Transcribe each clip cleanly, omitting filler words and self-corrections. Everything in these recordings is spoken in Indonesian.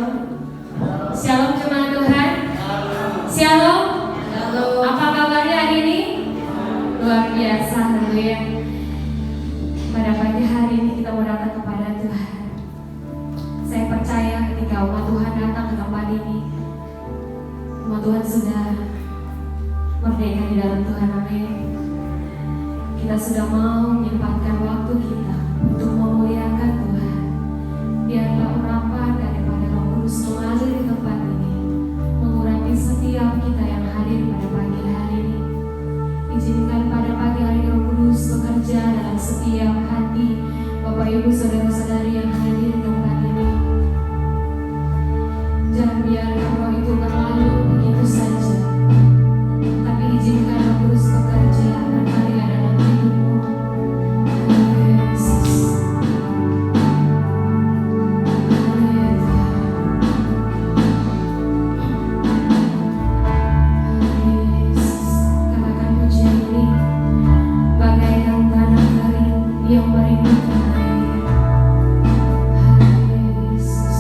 Shalom. Shalom jemaat Tuhan. Shalom. Apa kabarnya hari ini? Luar biasa, haleluya. Pada pagi hari ini kita mau datang kepada Tuhan. Saya percaya ketika umat Tuhan datang ke tempat ini, umat Tuhan sudah merdeka di dalam Tuhan, amin. Kita sudah mau menyempatkan waktu kita untuk memuliakan Tuhan. Biarlah urapan daripada Roh Kudus mengalir di tempat ini, mengurapi setiap kita yang hadir pada pagi hari ini. Izinkan pada pagi hari ini Roh Kudus bekerja dalam setiap hati Bapak Ibu saudara-saudari yang hadir di tempat ini. Jangan biarkan Roh itu berlalu begitu saja, tapi izinkan Roh Kudus bekerja berkarya dalam hidupmu. Yesus. Yang merindukan air. Yesus.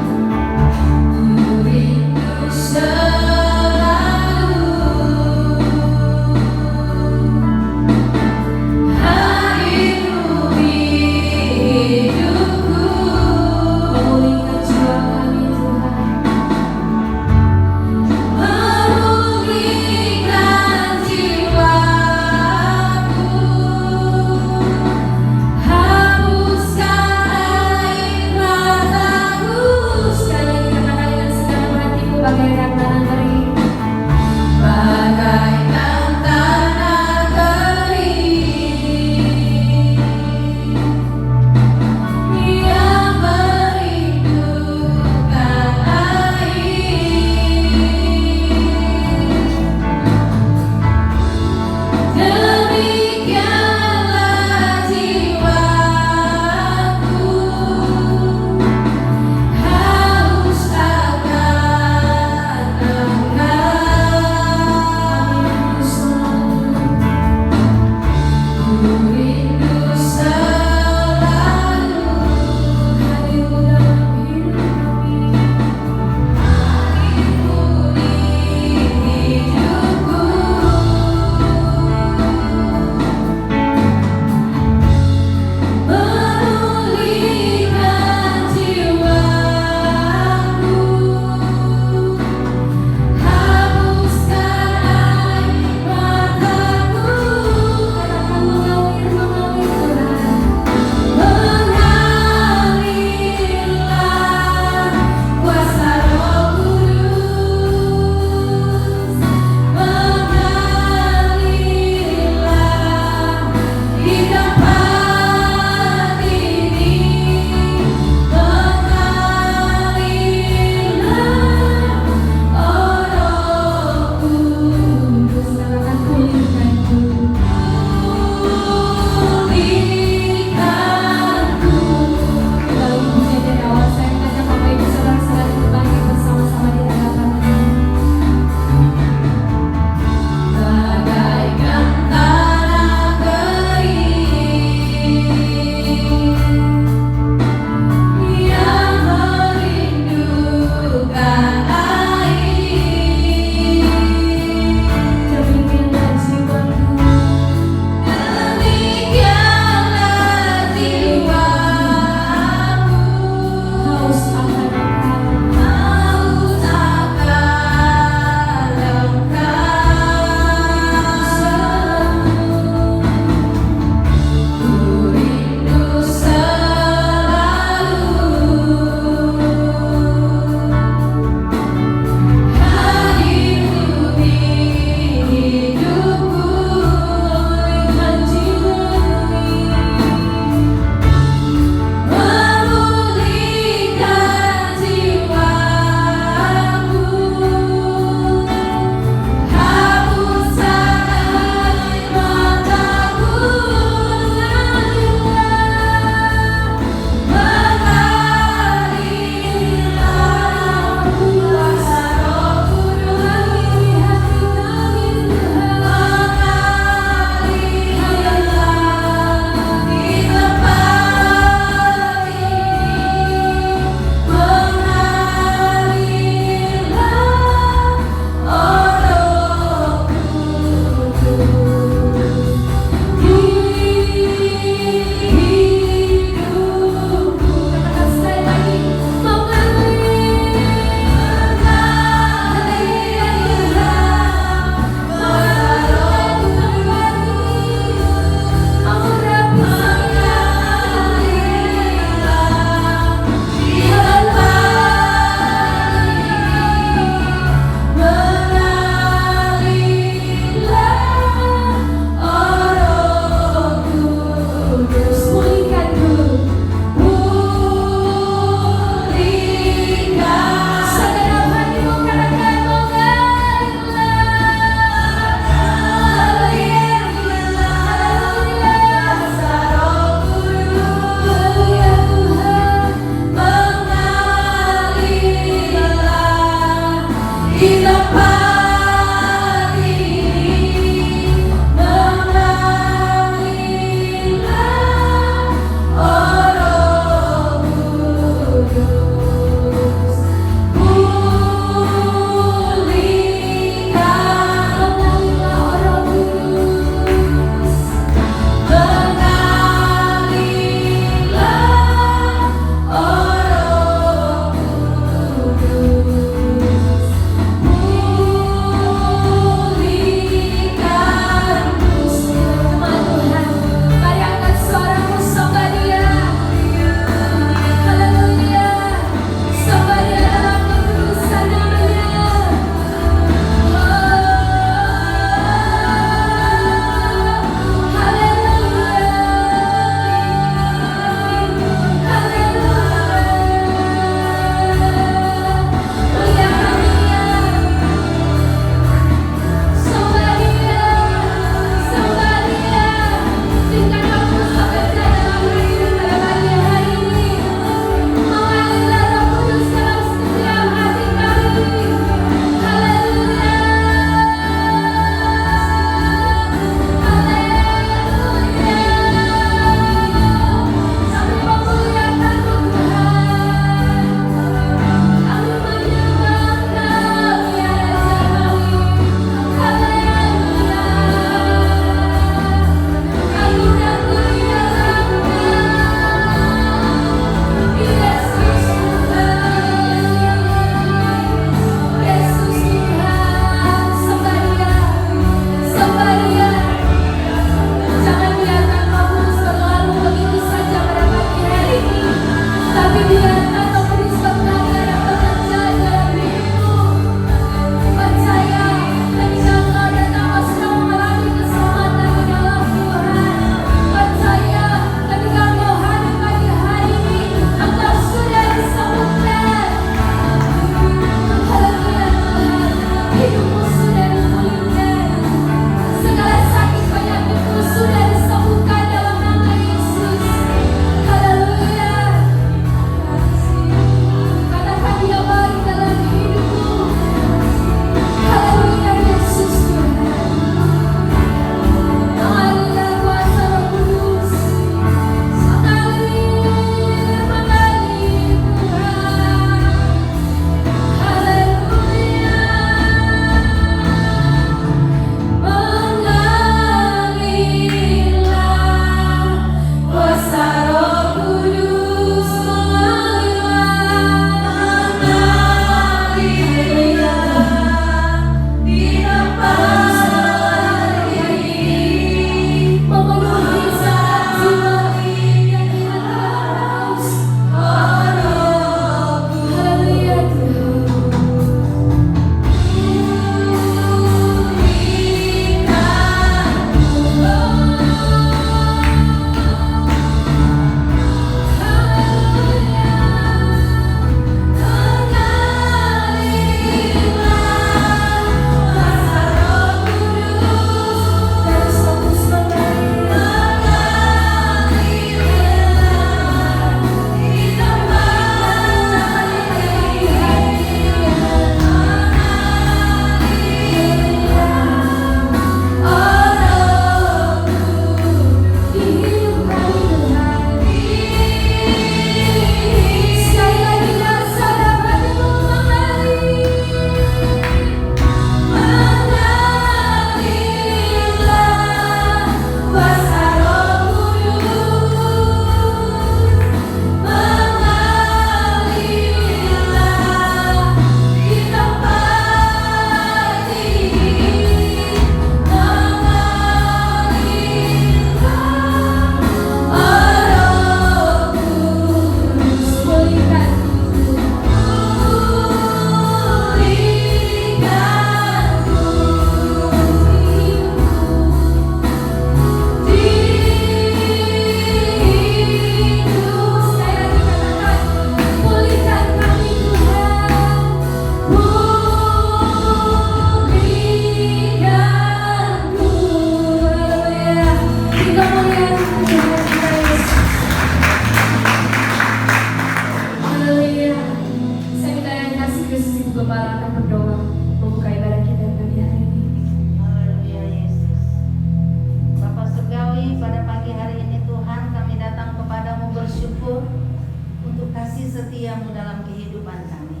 dalam kehidupan kami.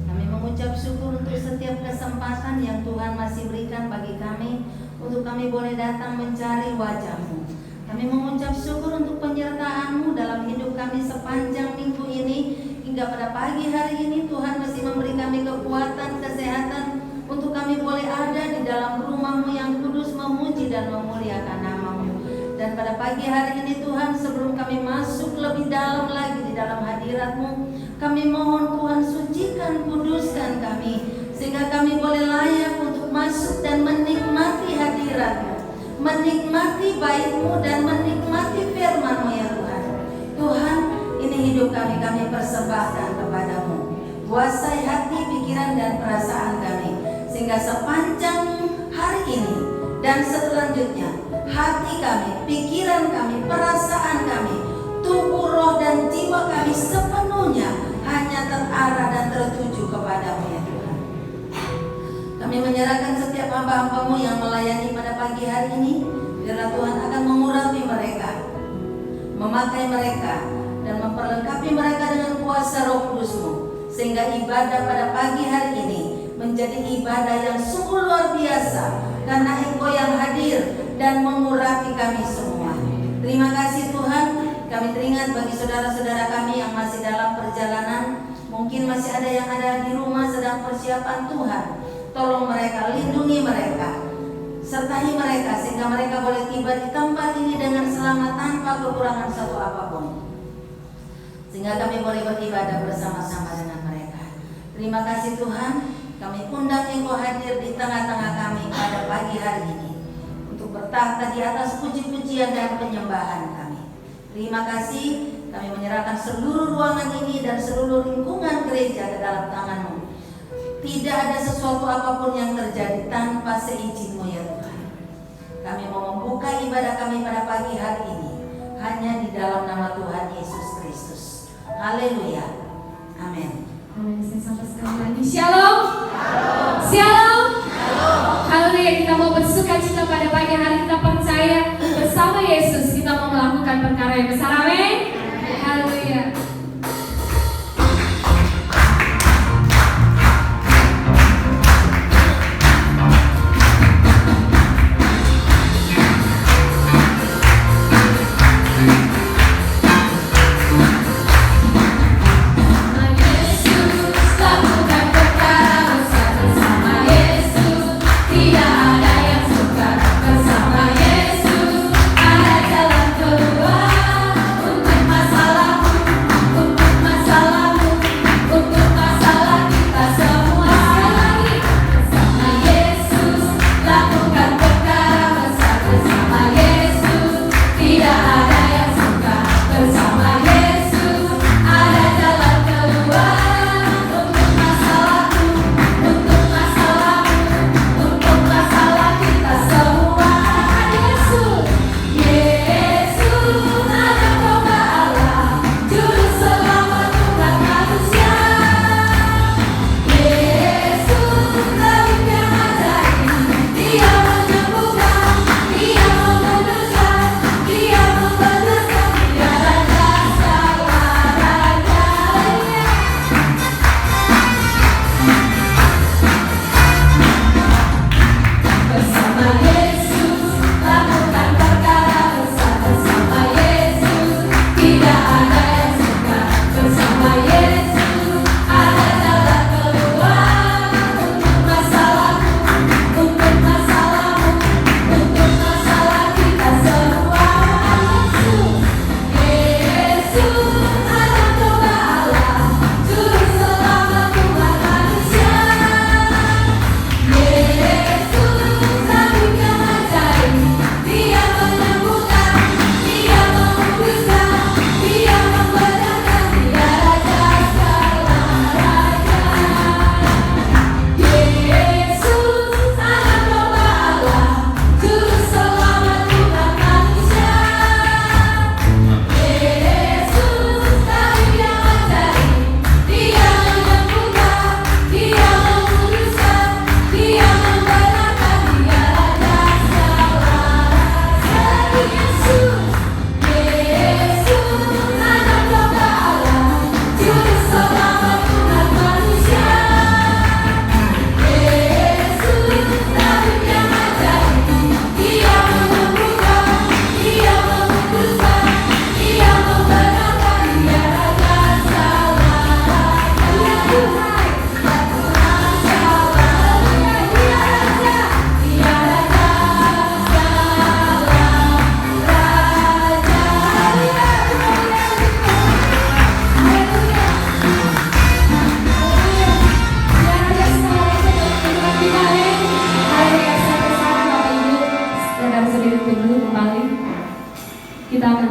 Kami mengucap syukur untuk setiap kesempatan yang Tuhan masih berikan bagi kami untuk kami boleh datang mencari wajah-Mu. Kami mengucap syukur untuk penyertaan-Mu dalam hidup kami sepanjang minggu ini. Hingga pada pagi hari ini Tuhan masih memberi kami kekuatan, kesehatan untuk kami boleh ada di dalam rumah-Mu yang kudus, memuji dan memuliakan nama-Mu. Dan pada pagi hari ini Tuhan, sebelum kami masuk lebih dalam lagi di dalam hadirat-Mu, kami mohon Tuhan sucikan, kuduskan kami, sehingga kami boleh layak untuk masuk dan menikmati hadirat-Mu, menikmati bait-Mu dan menikmati firman-Mu ya Tuhan. Tuhan, ini hidup kami persembahkan kepadamu. Kuasai hati, pikiran dan perasaan kami, sehingga sepanjang hari ini dan selanjutnya hati kami, pikiran kami, perasaan kami, tubuh, roh dan jiwa kami sepenuhnya hanya terarah dan tertuju kepadamu ya Tuhan. Kami menyerahkan setiap hamba-hamba-Mu yang melayani pada pagi hari ini. Biarlah Tuhan akan mengurapi mereka, memakai mereka dan memperlengkapi mereka dengan kuasa Roh Kudus-Mu, sehingga ibadah pada pagi hari ini menjadi ibadah yang sungguh luar biasa, karena Engkau yang hadir dan mengurapi kami semua. Terima kasih Tuhan. Kami teringat bagi saudara-saudara kami yang masih dalam perjalanan. Mungkin masih ada yang ada di rumah sedang persiapan. Tuhan, tolong mereka, lindungi mereka, sertai mereka, sehingga mereka boleh tiba di tempat ini dengan selamat tanpa kekurangan satu apapun, sehingga kami boleh beribadah bersama-sama dengan mereka. Terima kasih Tuhan. Kami undang Engkau hadir di tengah-tengah kami pada pagi hari ini untuk bertahta di atas puji-pujian dan penyembahan kami. Terima kasih. Kami menyerahkan seluruh ruangan ini dan seluruh lingkungan gereja ke dalam tangan-Mu. Tidak ada sesuatu apapun yang terjadi tanpa seizin-Mu ya Tuhan. Kami mau membuka ibadah kami pada pagi hari ini hanya di dalam nama Tuhan Yesus Kristus. Haleluya. Amin. Amin. Saya sampai sekali lagi. Shalom. Shalom. Haleluya. Kita mau bersuka cita pada pagi hari. Kita percaya bersama Yesus kita mau melakukan perkara yang besar. Amin. Haleluya. Bersama Yesus ada jalan keluar untuk masalahmu.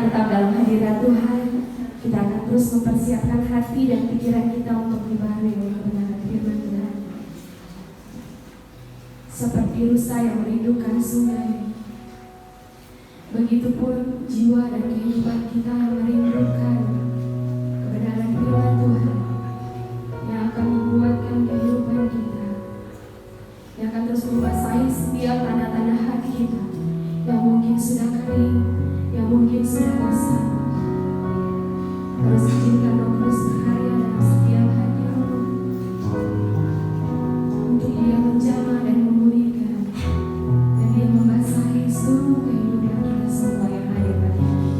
tetap dalam hadirat Tuhan, kita akan terus mempersiapkan hati dan pikiran kita untuk dibaharui oleh kebenaran firman Tuhan. Seperti rusa yang merindukan sungai, begitupun jiwa dan kehidupan kita yang merindukan kebenaran firman Tuhan yang akan membuatkan kehidupan kita, yang akan terus membasahi setiap tanah-tanah hati kita yang mungkin sudah kering, yang mungkin sudah basah. Terus izinkan Roh Kudus berkarya dalam setiap hati Roh, untuk Dia menjamah dan memulihkan, dan Dia membasahi seluruh kehidupan kita semua yang hadir pada hari ini.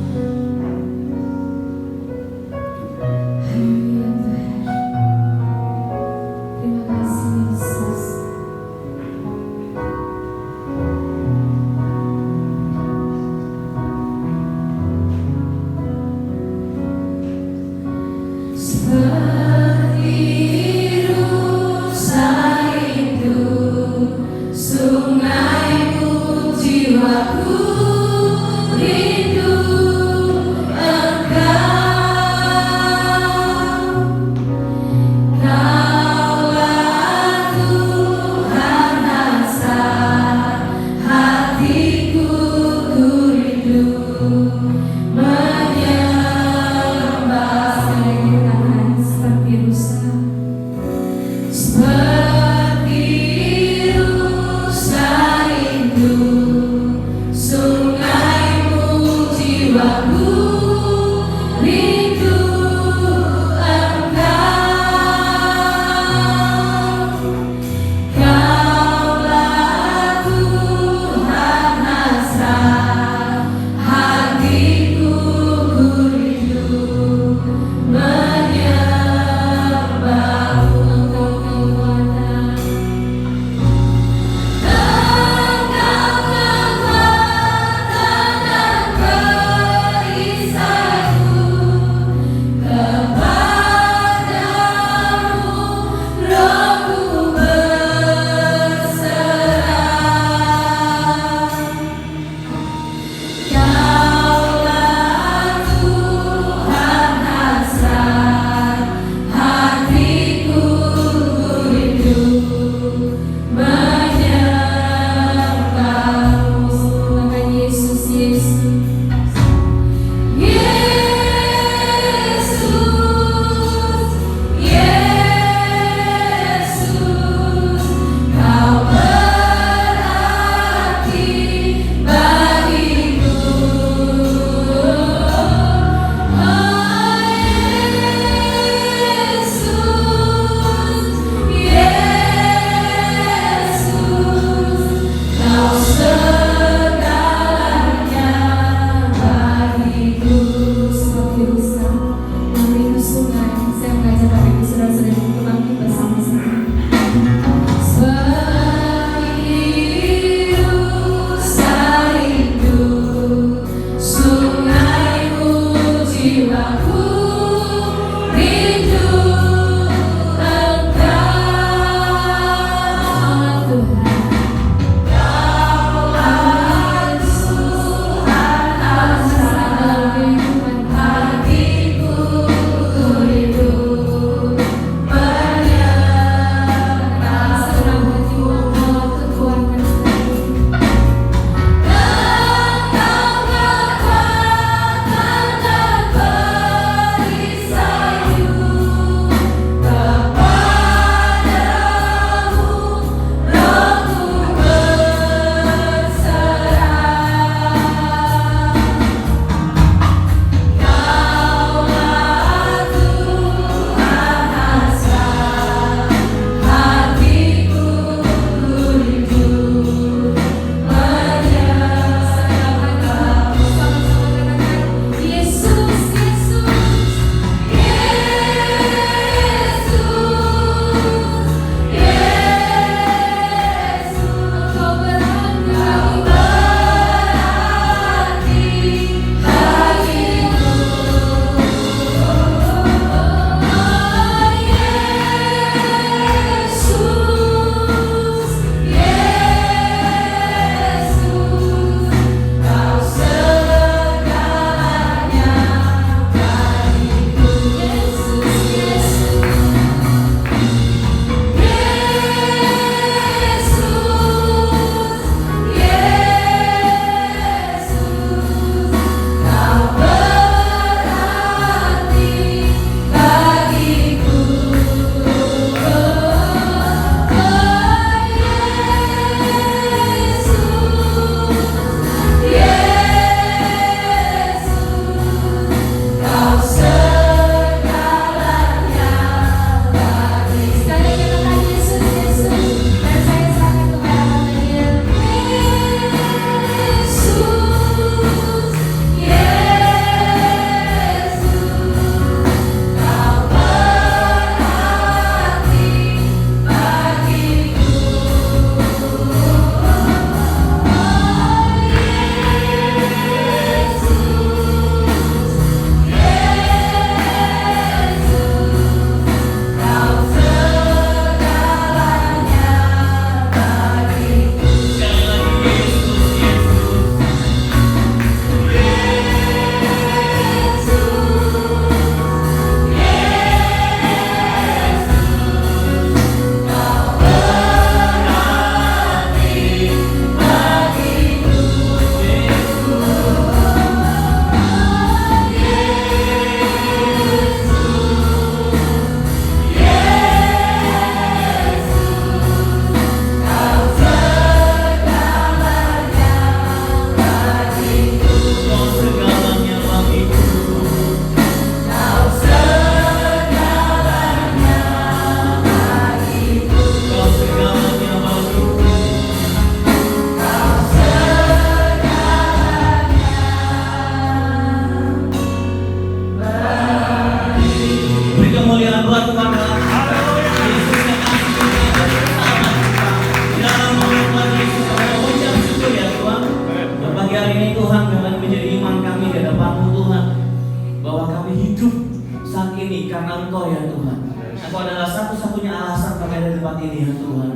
Engkau adalah satu-satunya alasan kami ada di tempat ini ya Tuhan.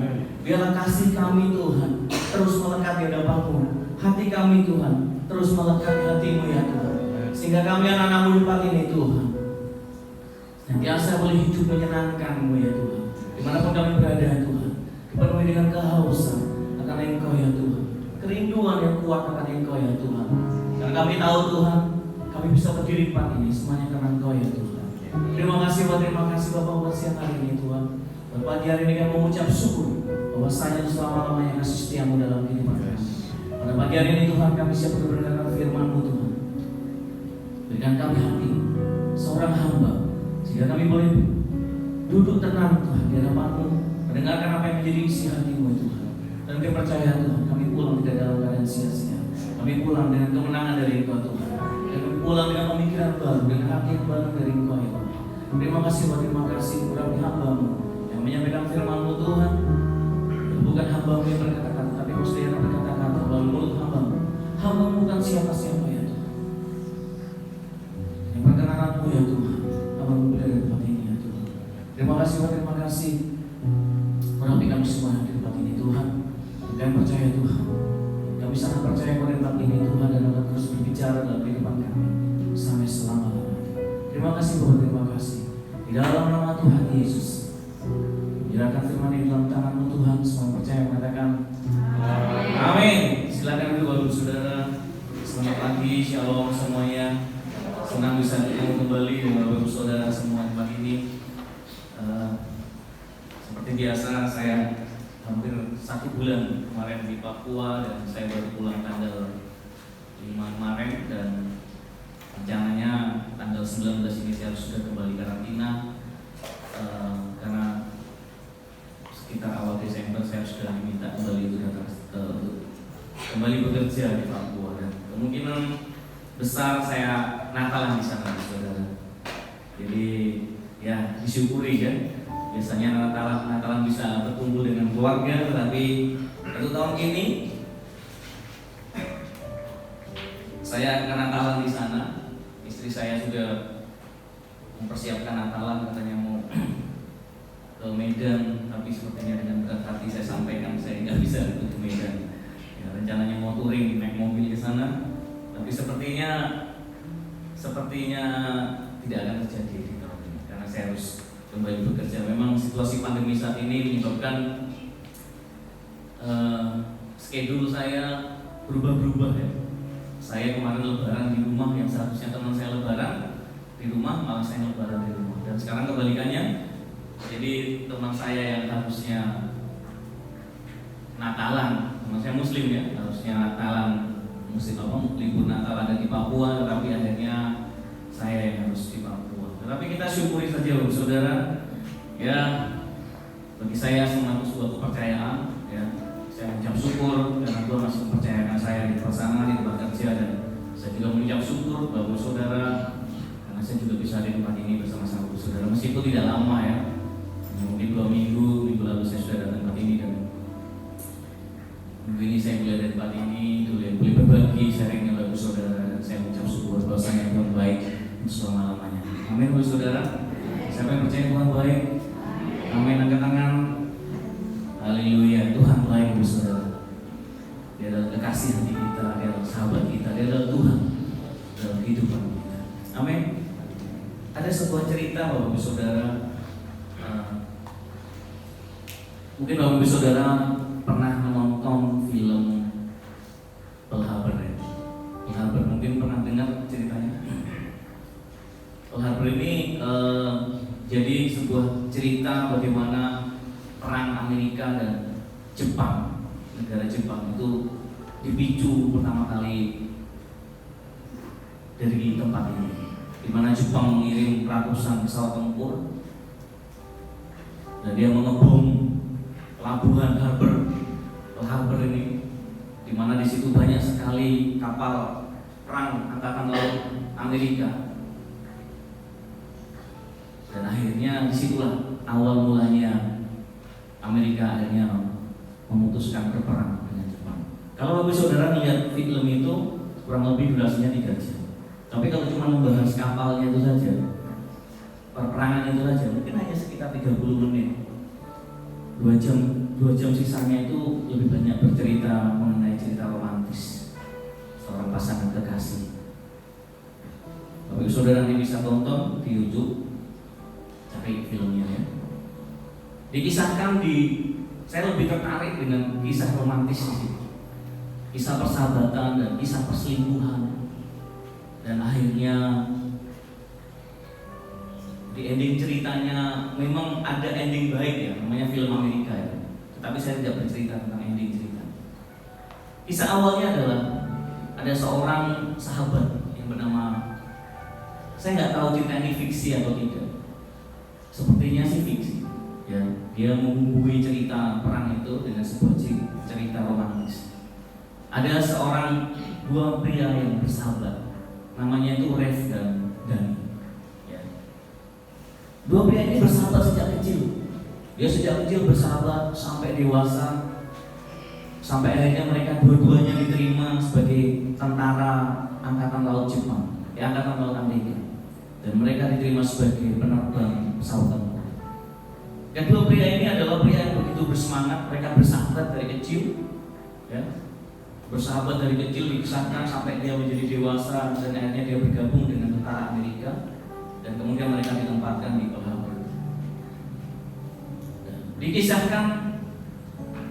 Biarlah kasih kami Tuhan terus melekat di hadapan-Mu. Hati kami Tuhan terus melekat di hati-Mu ya Tuhan. Sehingga kami anak-anak-Mu di tempat ini Tuhan senantiasa boleh hidup menyenangkan-Mu ya Tuhan. Dimanapun kami berada Tuhan, dipenuhi dengan kehausan akan Engkau ya Tuhan, kerinduan yang kuat akan Engkau ya Tuhan. Karena kami tahu Tuhan, kami bisa berdiri di tempat ini semuanya karena Engkau ya Tuhan. Terima kasih Bapak buat siang hari ini Tuhan. Buat pagi hari ini kami mengucap syukur bahwa saya selama-lamanya kasih setiamu dalam kehidupan kami. Pada pagi hari ini Tuhan, kami siap untuk mendengarkan firman-Mu Tuhan. Berikan kami hati seorang hamba sehingga kami boleh duduk tenang Tuhan di hadapan-Mu, mendengarkan apa yang menjadi isi hati-Mu Tuhan. Dan kami percaya Tuhan, kami pulang tidak dalam keadaan sia-sia. Kami pulang dengan kemenangan dari Engkau Tuhan. Dan kami pulang dengan pemikiran baru, dengan hati yang baru dari Engkau ya Tuhan. Terima kasih kepada hamba-Mu yang menyampaikan firman-Mu Tuhan. Bukan hamba-Mu yang berkata-kata, tapi Gusti yang berkata-kata melalui mulut hamba-Mu. Hamba-Mu bukan siapa-siapa ya Tuhan. Yang perkenanan-Mu ya Tuhan, hamba-Mu berada di tempat ini ya Tuhan. Terima kasih merawat kami semua di tempat ini Tuhan. Kami percaya Tuhan, kami sangat percaya kepada tempat ini Tuhan, dan akan terus berbicara dalam kehidupan kami sampai selama-lamanya. Terima kasih Tuhan, terima kasih. Di dalam nama Tuhan Yesus, menyerahkan firman di dalam tangan-Mu Tuhan. Semua percaya mengatakan amin. Silakan duduk Bapak Saudara. Selamat pagi, shalom semuanya. Senang bisa bertemu kembali dengan Bapak Saudara semua di tempat ini. Seperti biasa, saya hampir 1 bulan kemarin di Papua, dan saya baru pulang tanggal 5 kemarin, dan rencananya tanggal 19 ini saya sudah kembali karantina karena sekitar awal Desember saya sudah diminta kembali untuk kembali bekerja di Papua, dan kemungkinan besar saya Natalan di sana, saudara. Jadi ya disyukuri kan. Biasanya Natalan bisa berkumpul dengan keluarga, tetapi untuk tahun ini saya akan Natalan di sana. Istri saya sudah mempersiapkan Natalan, katanya mau ke Medan, tapi sepertinya dengan berat hati saya sampaikan saya nggak bisa ke Medan. Ya, rencananya mau touring naik mobil ke sana, tapi sepertinya tidak akan terjadi di tahun ini karena saya harus kembali bekerja. Memang situasi pandemi saat ini menyebabkan schedule saya berubah-berubah ya. Saya kemarin lebaran di rumah, yang seharusnya teman saya lebaran di rumah, malah saya lebaran di rumah. Dan sekarang kebalikannya, jadi teman saya yang harusnya Natalan, teman saya Muslim ya, harusnya Natalan libur Natal ada di Papua, tetapi akhirnya saya yang harus di Papua. Tetapi kita syukuri saja saudara, ya bagi saya semua itu sebuah kepercayaan ya. Saya mengucap syukur karena Tuhan masih mempercayakan saya di pasangan, di tempat kerja, dan saya juga mengucap syukur bahwa saudara karena saya juga bisa di tempat ini bersama-sama saudara, meskipun tidak lama ya, mungkin 2 minggu lalu saya sudah datang tempat ini, dan minggu ini saya mulai dari tempat ini boleh berbagi sharing dengan bapak saudara, dan saya mengucap syukur bahwasanya Tuhan baik selama-lamanya. Amin bapak saudara. Siapa yang percaya Tuhan baik? Amin, angkat tangan. Haleluya, Tuhan baik bapak saudara. Dia adalah kekasih hati kita, dia adalah sahabat kita, dia adalah Tuhan dalam kehidupan kita. Amin. Ada sebuah cerita bapak saudara. Mungkin bapak saudara pernah menonton film Pearl Harbor ya? Pearl Harbor mungkin pernah dengar ceritanya. Pearl Harbor ini jadi sebuah cerita bagaimana perang Amerika dan Jepang, negara Jepang itu dipicu pertama kali dari tempat ini, di mana Jepang mengirim ratusan pesawat tempur dan dia mengebom pelabuhan Pearl Harbor ini, di mana di situ banyak sekali kapal perang angkatan laut Amerika. Dan akhirnya disitulah awal mulanya Amerika akhirnya memutuskan berperang dengan Jepang. Kalau bapak saudara melihat film itu kurang lebih durasinya 3 jam. Tapi kalau cuma membahas kapalnya itu saja, perperangan itu aja mungkin hanya sekitar 30 menit. 2 jam sisanya itu lebih banyak bercerita mengenai cerita romantis seorang pasangan kekasih. Bapak Ibu Saudara yang bisa tonton di YouTube, cari filmnya ya. Dikisahkan saya lebih tertarik dengan kisah romantis di situ. Kisah persahabatan dan kisah perselingkuhan. Dan akhirnya di ending ceritanya memang ada ending baik ya, namanya film Amerika ya. Tetapi saya tidak bercerita tentang ending cerita. Kisah awalnya adalah ada seorang sahabat yang bernama, saya nggak tahu cerita ini fiksi atau tidak. Sepertinya sih fiksi. Ya, dia membumbui cerita perang itu dengan sebuah cerita romantis. Ada dua pria yang bersahabat, namanya itu Rev dan Dani. Ya. Dua pria ini bersahabat sejak kecil. Dia sejak kecil bersahabat sampai dewasa, sampai akhirnya mereka dua-duanya diterima sebagai tentara Angkatan Laut Jepang, Angkatan Laut Amerika. Dan mereka diterima sebagai penerbang pesawat tempur. Kedua pria ini adalah pria yang begitu bersemangat. Mereka bersahabat dari kecil, ya. Bersahabat dari kecil, dikisahkan sampai dia menjadi dewasa dan akhirnya dia bergabung dengan tentara Amerika dan kemudian mereka ditempatkan di Pearl Harbor. Dikisahkan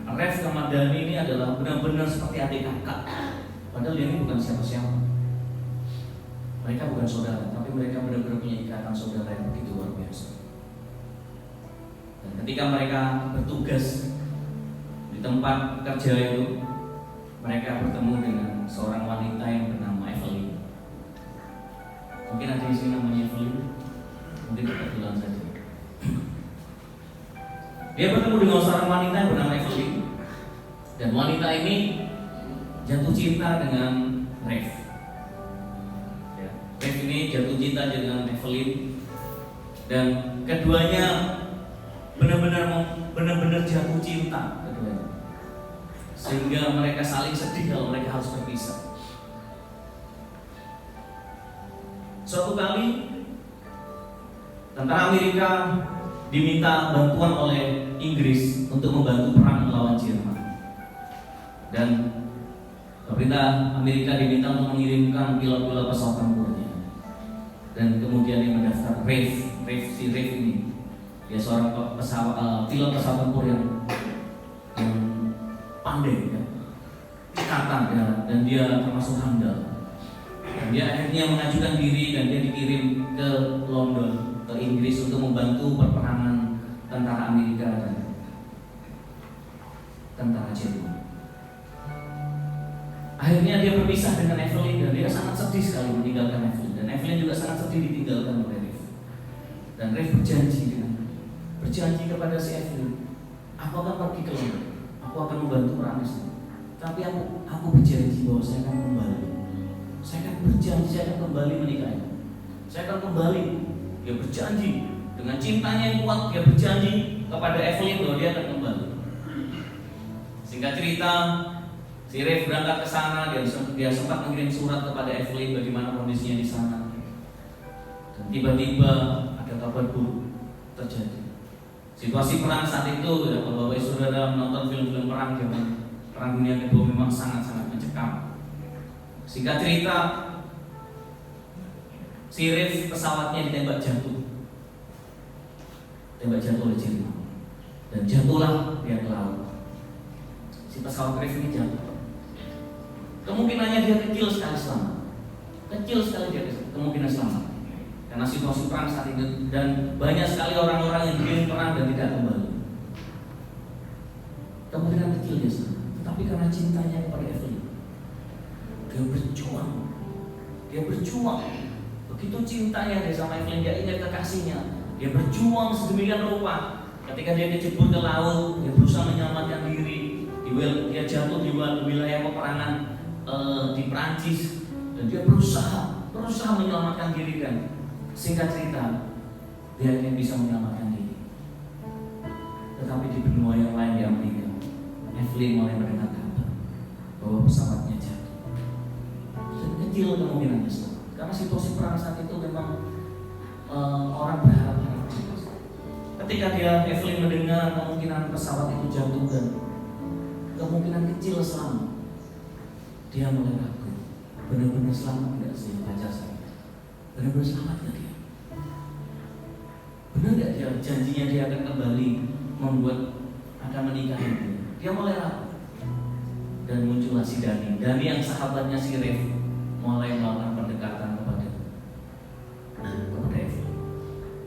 Rev sama Dani ini adalah benar-benar seperti adik kakak, padahal dia ini bukan siapa-siapa. Mereka bukan saudara, tapi mereka benar-benar punya ikatan saudara yang begitu luar biasa. Dan ketika mereka bertugas di tempat kerja itu, mereka bertemu dengan seorang wanita yang bernama Evelyn. Mungkin ada di sini namanya Evelyn, mungkin kebetulan saja. Dia bertemu dengan seorang wanita yang bernama Evelyn, dan wanita ini jatuh cinta dengan Rev. Rev ini jatuh cinta dengan Evelyn, dan keduanya benar-benar jatuh cinta keduanya, sehingga mereka saling sedih kalau mereka harus berpisah. Suatu kali tentara Amerika diminta bantuan oleh Inggris untuk membantu perang melawan Jerman, dan pemerintah Amerika diminta untuk mengirimkan pilot-pilot pesawat tempurnya. Dan kemudian dia mendaftar si Rev ini, dia seorang pilot pesawat tempur yang pandai ya, ikatan ya, dan dia termasuk handal. Dan dia akhirnya mengajukan diri dan dia dikirim ke London, ke Inggris untuk membantu perperangan tentara Amerika dan tentara Jerman. Akhirnya dia berpisah dengan Evelyn dan dia sangat sedih sekali meninggalkan Evelyn, dan Evelyn juga sangat sedih ditinggalkan oleh Rev. Dan Rev berjanji kepada si Evelyn, aku akan pergi ke London, aku akan membantu perang di sini. Tapi aku berjanji bahwa saya akan kembali. Saya akan berjanji saya akan kembali menikahi. Saya akan kembali. Dia berjanji dengan cintanya yang kuat, dia berjanji kepada Evelyn bahwa dia akan kembali. Singkat cerita, si Rev berangkat ke sana, dia sempat mengirim surat kepada Evelyn bagaimana kondisinya di sana. Dan tiba-tiba ada kabar buruk terjadi. Situasi perang saat itu, ya, kalau Bapak Saudara menonton film-film perang zaman Perang Dunia Kedua memang sangat-sangat mencekam. Singkat cerita, si Rev pesawatnya ditembak jatuh oleh Jerman, dan jatuhlah dia ke laut. Si pesawat Rev ini jatuh. Kemungkinannya dia kecil sekali kemungkinan selamat karena situasi perang saat itu, dan banyak sekali orang-orang yang dikirim perang dan tidak kembali. Kemungkinan kecil dia selamat, tetapi karena cintanya kepada Evelyn, dia berjuang. Begitu cintanya dia sama Evelyn, dia ingat kekasihnya, dia berjuang sedemikian rupa. Ketika dia kecebur ke laut, dia berusaha menyelamatkan diri. Dia jatuh di wilayah peperangan di Prancis, dan dia berusaha menyelamatkan diri, dan singkat cerita dia akhirnya bisa menyelamatkan diri. Tetapi di benua yang lain di Amerika, Evelyn mulai mendengar kabar bahwa pesawatnya jatuh. Dan kecil kemungkinannya selamat karena situasi perang saat itu memang orang berharap ketika Evelyn mendengar kemungkinan pesawat itu jatuh dan kemungkinan kecil selamat, dia mulai ragu, benar-benar selamat tidak sih pacar saya? Benar-benar selamat tidak dia? Benar tidak dia janjinya dia akan kembali membuat akan menikahi dia? Dia mulai ragu. Dan muncullah si Dani yang sahabatnya si Rev mulai melakukan pendekatan kepada Evelyn.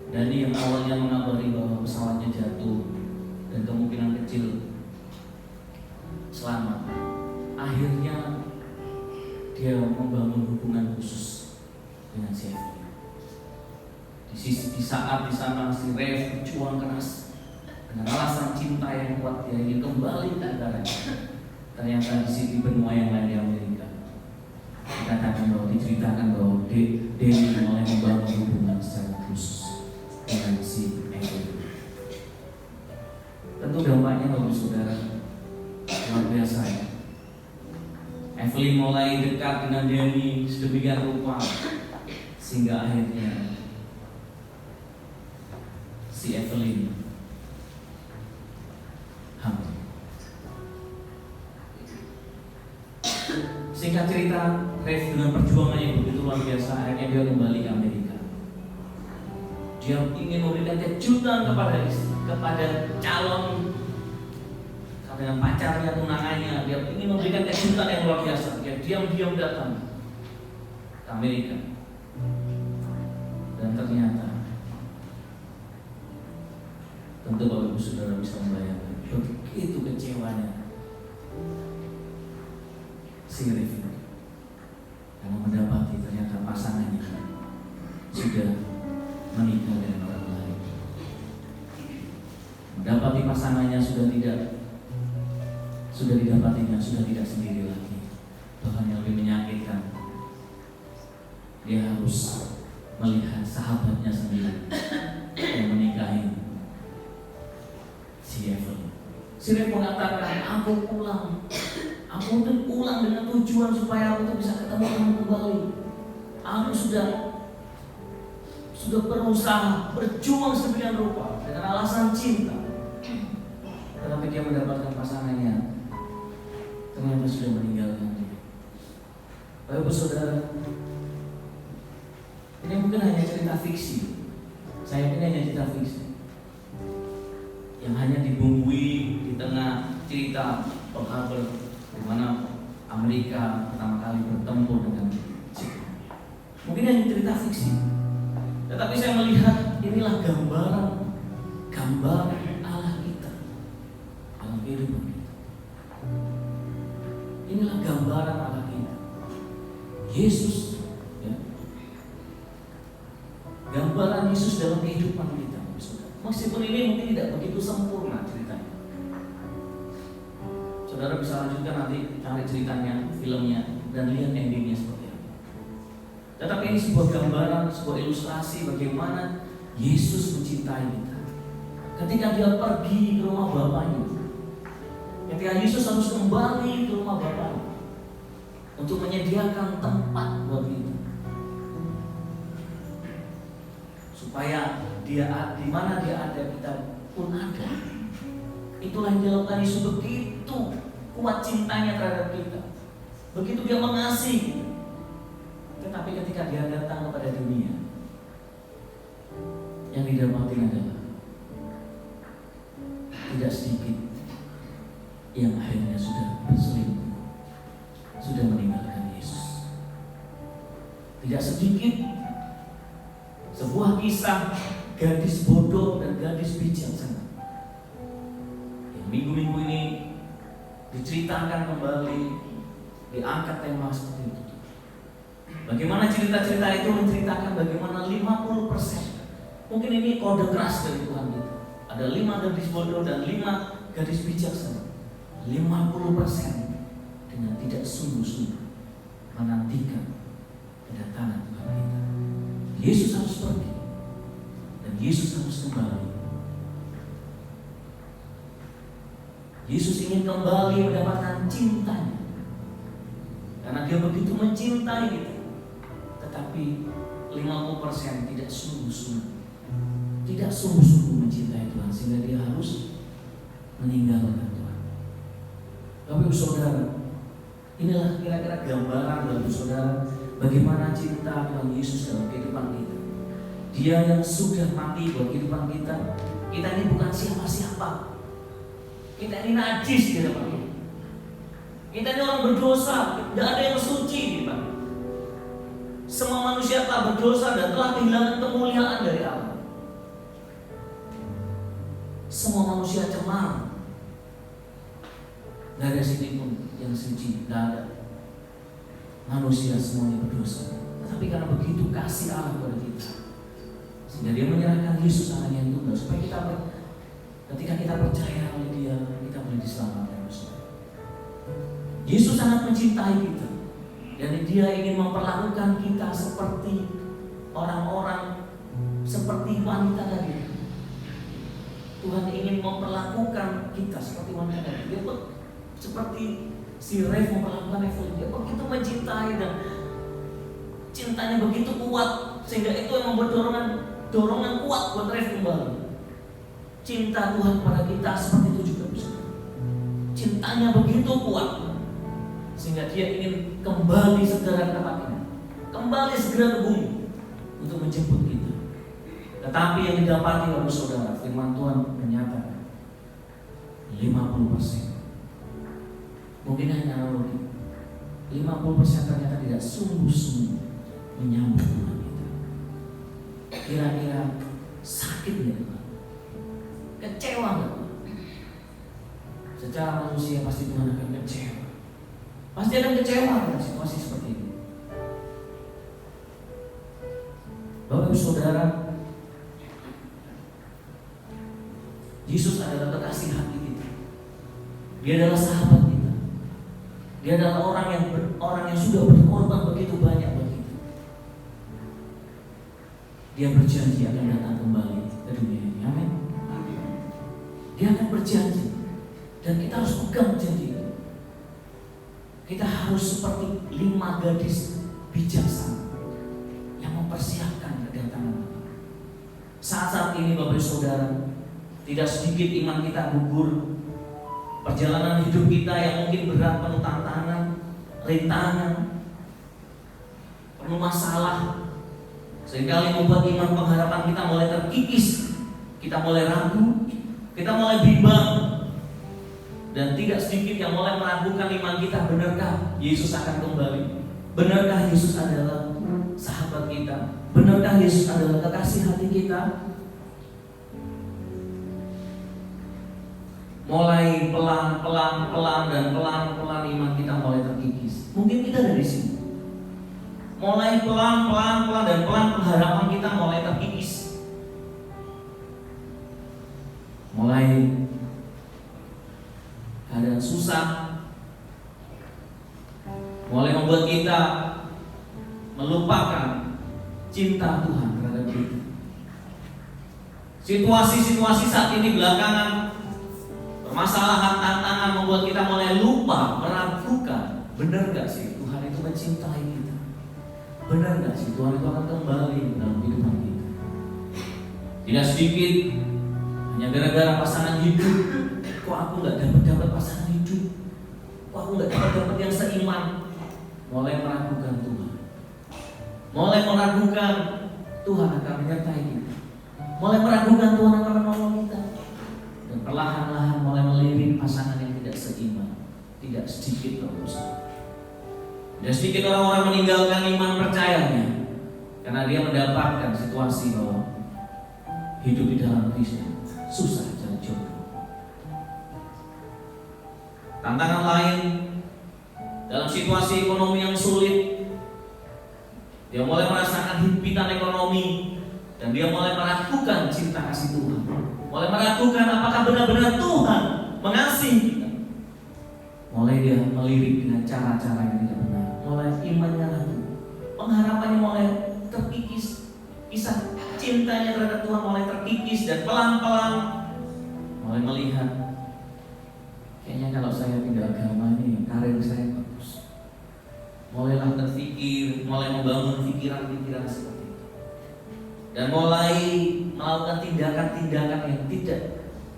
Dani yang awalnya mengabari bahwa pesawatnya jatuh dan kemungkinan kecil selamat, akhirnya dia membangun hubungan khusus dengan si Evelyn. Di saat di sana si Rev berjuang keras dengan alasan cinta yang kuat, dia ingin kembali ke negaranya. Ternyata di benua yang lain di Amerika diceritakan bahwa Denny mulai membangun hubungan secara khusus dengan si Evelyn. Tentu dampaknya bagi saudara luar biasa ya. Evelyn mulai dekat dengan Denny sedemikian rupa sehingga akhirnya si Evelyn hamil. Singkat cerita, Rev dengan perjuangan yang begitu luar biasa, akhirnya dia kembali ke Amerika. Dia ingin memberikan kejutan kepada calon dengan pacarnya, tunangannya. Dia ingin memberikan kejutan yang luar biasa. Dia diam-diam datang ke Amerika. Dan ternyata, tentu Bapak Ibu Saudara bisa membayangkan begitu kecewanya si Rev karena mendapati ternyata pasangannya sudah menikah dengan orang lain, mendapati pasangannya sudah didapatinya sudah tidak sendiri lagi. Bahkan yang lebih menyakitkan, dia harus melihat sahabatnya sendiri yang menikahi si Evelyn. Si Rev mengatakan, aku pulang dengan tujuan supaya aku tuh bisa ketemu kamu kembali. Aku sudah berusaha berjuang sedemikian rupa dengan alasan cinta, tetapi dia mendapatkan pasangannya ternyata sudah meninggalkan dia. Bapak Ibu Saudara, ini mungkin hanya cerita fiksi. Saya yakin hanya cerita fiksi yang hanya dibumbui di tengah cerita penghabar di mana Amerika pertama kali bertempur dengan Jepang. Mungkin hanya cerita fiksi, tetapi saya melihat inilah gambar Allah kita dalam kehidupan kita. Inilah gambaran Allah kita, Yesus, ya. Gambaran Yesus dalam kehidupan kita. Meskipun ini mungkin tidak begitu sempurna ceritanya. Saudara bisa lanjutkan nanti cari ceritanya, filmnya, dan lihat endingnya seperti apa. Tetapi ini sebuah gambaran, sebuah ilustrasi bagaimana Yesus mencintai kita. Ketika dia pergi ke rumah Bapaknya, ketika Yesus harus kembali ke rumah Bapaknya untuk menyediakan tempat buat kita, supaya dia di mana dia ada kita pun ada. Itulah yang dilakukan Yesus, begitu kuat cintanya terhadap kita, begitu dia mengasihi kita. Tetapi ketika dia datang kepada dunia, yang didapati adalah tidak sedikit yang akhirnya sudah berselingkuh, sudah meninggalkan Yesus. Tidak sedikit sebuah kisah gadis bodoh dan gadis bijaksana yang minggu-minggu ini diceritakan kembali, diangkat tema seperti itu. Bagaimana cerita-cerita itu menceritakan bagaimana 50%, mungkin ini kode keras dari Tuhan kita. Ada 5 gadis bodoh dan 5 gadis bijaksana. 50% dengan tidak sungguh-sungguh menantikan kedatangan Tuhan kita. Yesus harus pergi dan Yesus harus kembali. Yesus ingin kembali mendapatkan cintanya karena dia begitu mencintai kita. Tetapi 50% tidak sungguh-sungguh, tidak sungguh-sungguh mencintai Tuhan sehingga dia harus meninggalkan Tuhan. Bapak saudara, inilah kira-kira gambaran Bapak saudara bagaimana cinta Tuhan Yesus dalam kehidupan kita. Dia yang sudah mati buat kehidupan kita. Kita ini bukan siapa-siapa. Kita ini najis di depan kita. Kita ini orang berdosa, tidak ada yang suci di depan. Semua manusia telah berdosa dan telah kehilangan kemuliaan dari Allah. Semua manusia cemar. Tidak ada sini pun yang suci, tidak ada. Manusia semuanya berdosa. Tetapi karena begitu kasih Allah kepada kita, sehingga dia menyerahkan Yesus anaknya yang tunggal supaya ketika kita percaya oleh dia, kita boleh diselamatkan. Yesus sangat mencintai kita dan dia ingin memperlakukan kita seperti orang-orang, seperti wanita tadi. Tuhan ingin memperlakukan kita seperti wanita tadi. Dia pun seperti si Rev memperlakukan Evelyn. Dia begitu mencintai dan cintanya begitu kuat sehingga itu yang membuat dorongan kuat buat Rev kembali. Cinta Tuhan pada kita seperti itu juga bisa. Cintanya begitu kuat sehingga dia ingin kembali segera ke tempat ini, kembali segera ke bumi untuk menjemput kita. Tetapi yang didapati oleh saudara, firman Tuhan menyatakan 50%. Mungkin hanya analogi. 50% ternyata tidak sungguh-sungguh menyambut Tuhan kita. Kira-kira sakit nggak Tuhan? Kecewa nggak Tuhan? Secara manusia pasti Tuhan akan kecewa. Pasti akan kecewa dengan situasi seperti ini. Bapak Ibu Saudara, Yesus adalah kekasih hati kita. Dia adalah sahabat kita. Dia adalah orang yang sudah berkorban begitu banyak buat kita. Dia berjanji akan datang kembali ke dunia ini. Amin. Dia akan berjanji dan kita harus pegang janji itu. Kita harus seperti 5 gadis bijaksana yang mempersiapkan kedatangan Tuhan. Saat-saat ini Bapak Saudara, tidak sedikit iman kita gugur. Perjalanan hidup kita yang mungkin berat, penuh tantangan, rintangan, penuh masalah, seringkali membuat iman pengharapan kita mulai terkikis. Kita mulai ragu, kita mulai bimbang. Dan tidak sedikit yang mulai meragukan iman kita. Benarkah Yesus akan kembali? Benarkah Yesus adalah sahabat kita? Benarkah Yesus adalah kekasih hati kita? Mulai pelan-pelan iman kita mulai terkikis. Mungkin kita dari sini. Mulai pelan dan pelan pengharapan kita mulai terkikis. Mulai keadaan susah, mulai membuat kita melupakan cinta Tuhan terhadap kita. Situasi-situasi saat ini belakangan, permasalahan, tantangan membuat kita mulai lupa, meragukan. Benar gak sih Tuhan itu mencintai kita? Benar gak sih Tuhan itu akan kembali dalam kehidupan kita? Tidak sedikit hanya gara-gara pasangan hidup. Kok aku gak dapat pasangan hidup? Kok aku gak dapat yang seiman? Mulai meragukan Tuhan. Mulai meragukan Tuhan akan menyertai kita. Mulai meragukan Tuhan akan menolong kita. Dan perlahan-lahan mulai melirik pasangan yang tidak seiman. Tidak sedikit Tidak sedikit orang-orang meninggalkan iman percayanya karena dia mendapatkan situasi bahwa hidup di dalam Kristus susah dan jodoh. Tantangan lain dalam situasi ekonomi yang sulit, dia mulai merasakan himpitan ekonomi dan dia mulai meragukan cinta kasih Tuhan. Mulai meragukan apakah benar-benar Tuhan mengasihi kita. Mulai dia melirik dengan cara-cara yang tidak benar. Mulai imannya ragu, pengharapannya mulai terkikis, kisah cintanya terhadap Tuhan mulai terkikis dan pelan-pelan mulai melihat kayaknya kalau saya pindah agama ini karir saya bagus. Mulailah terpikir, mulai membangun pikiran-pikiran seperti itu dan mulai melakukan melakukan tindakan-tindakan yang tidak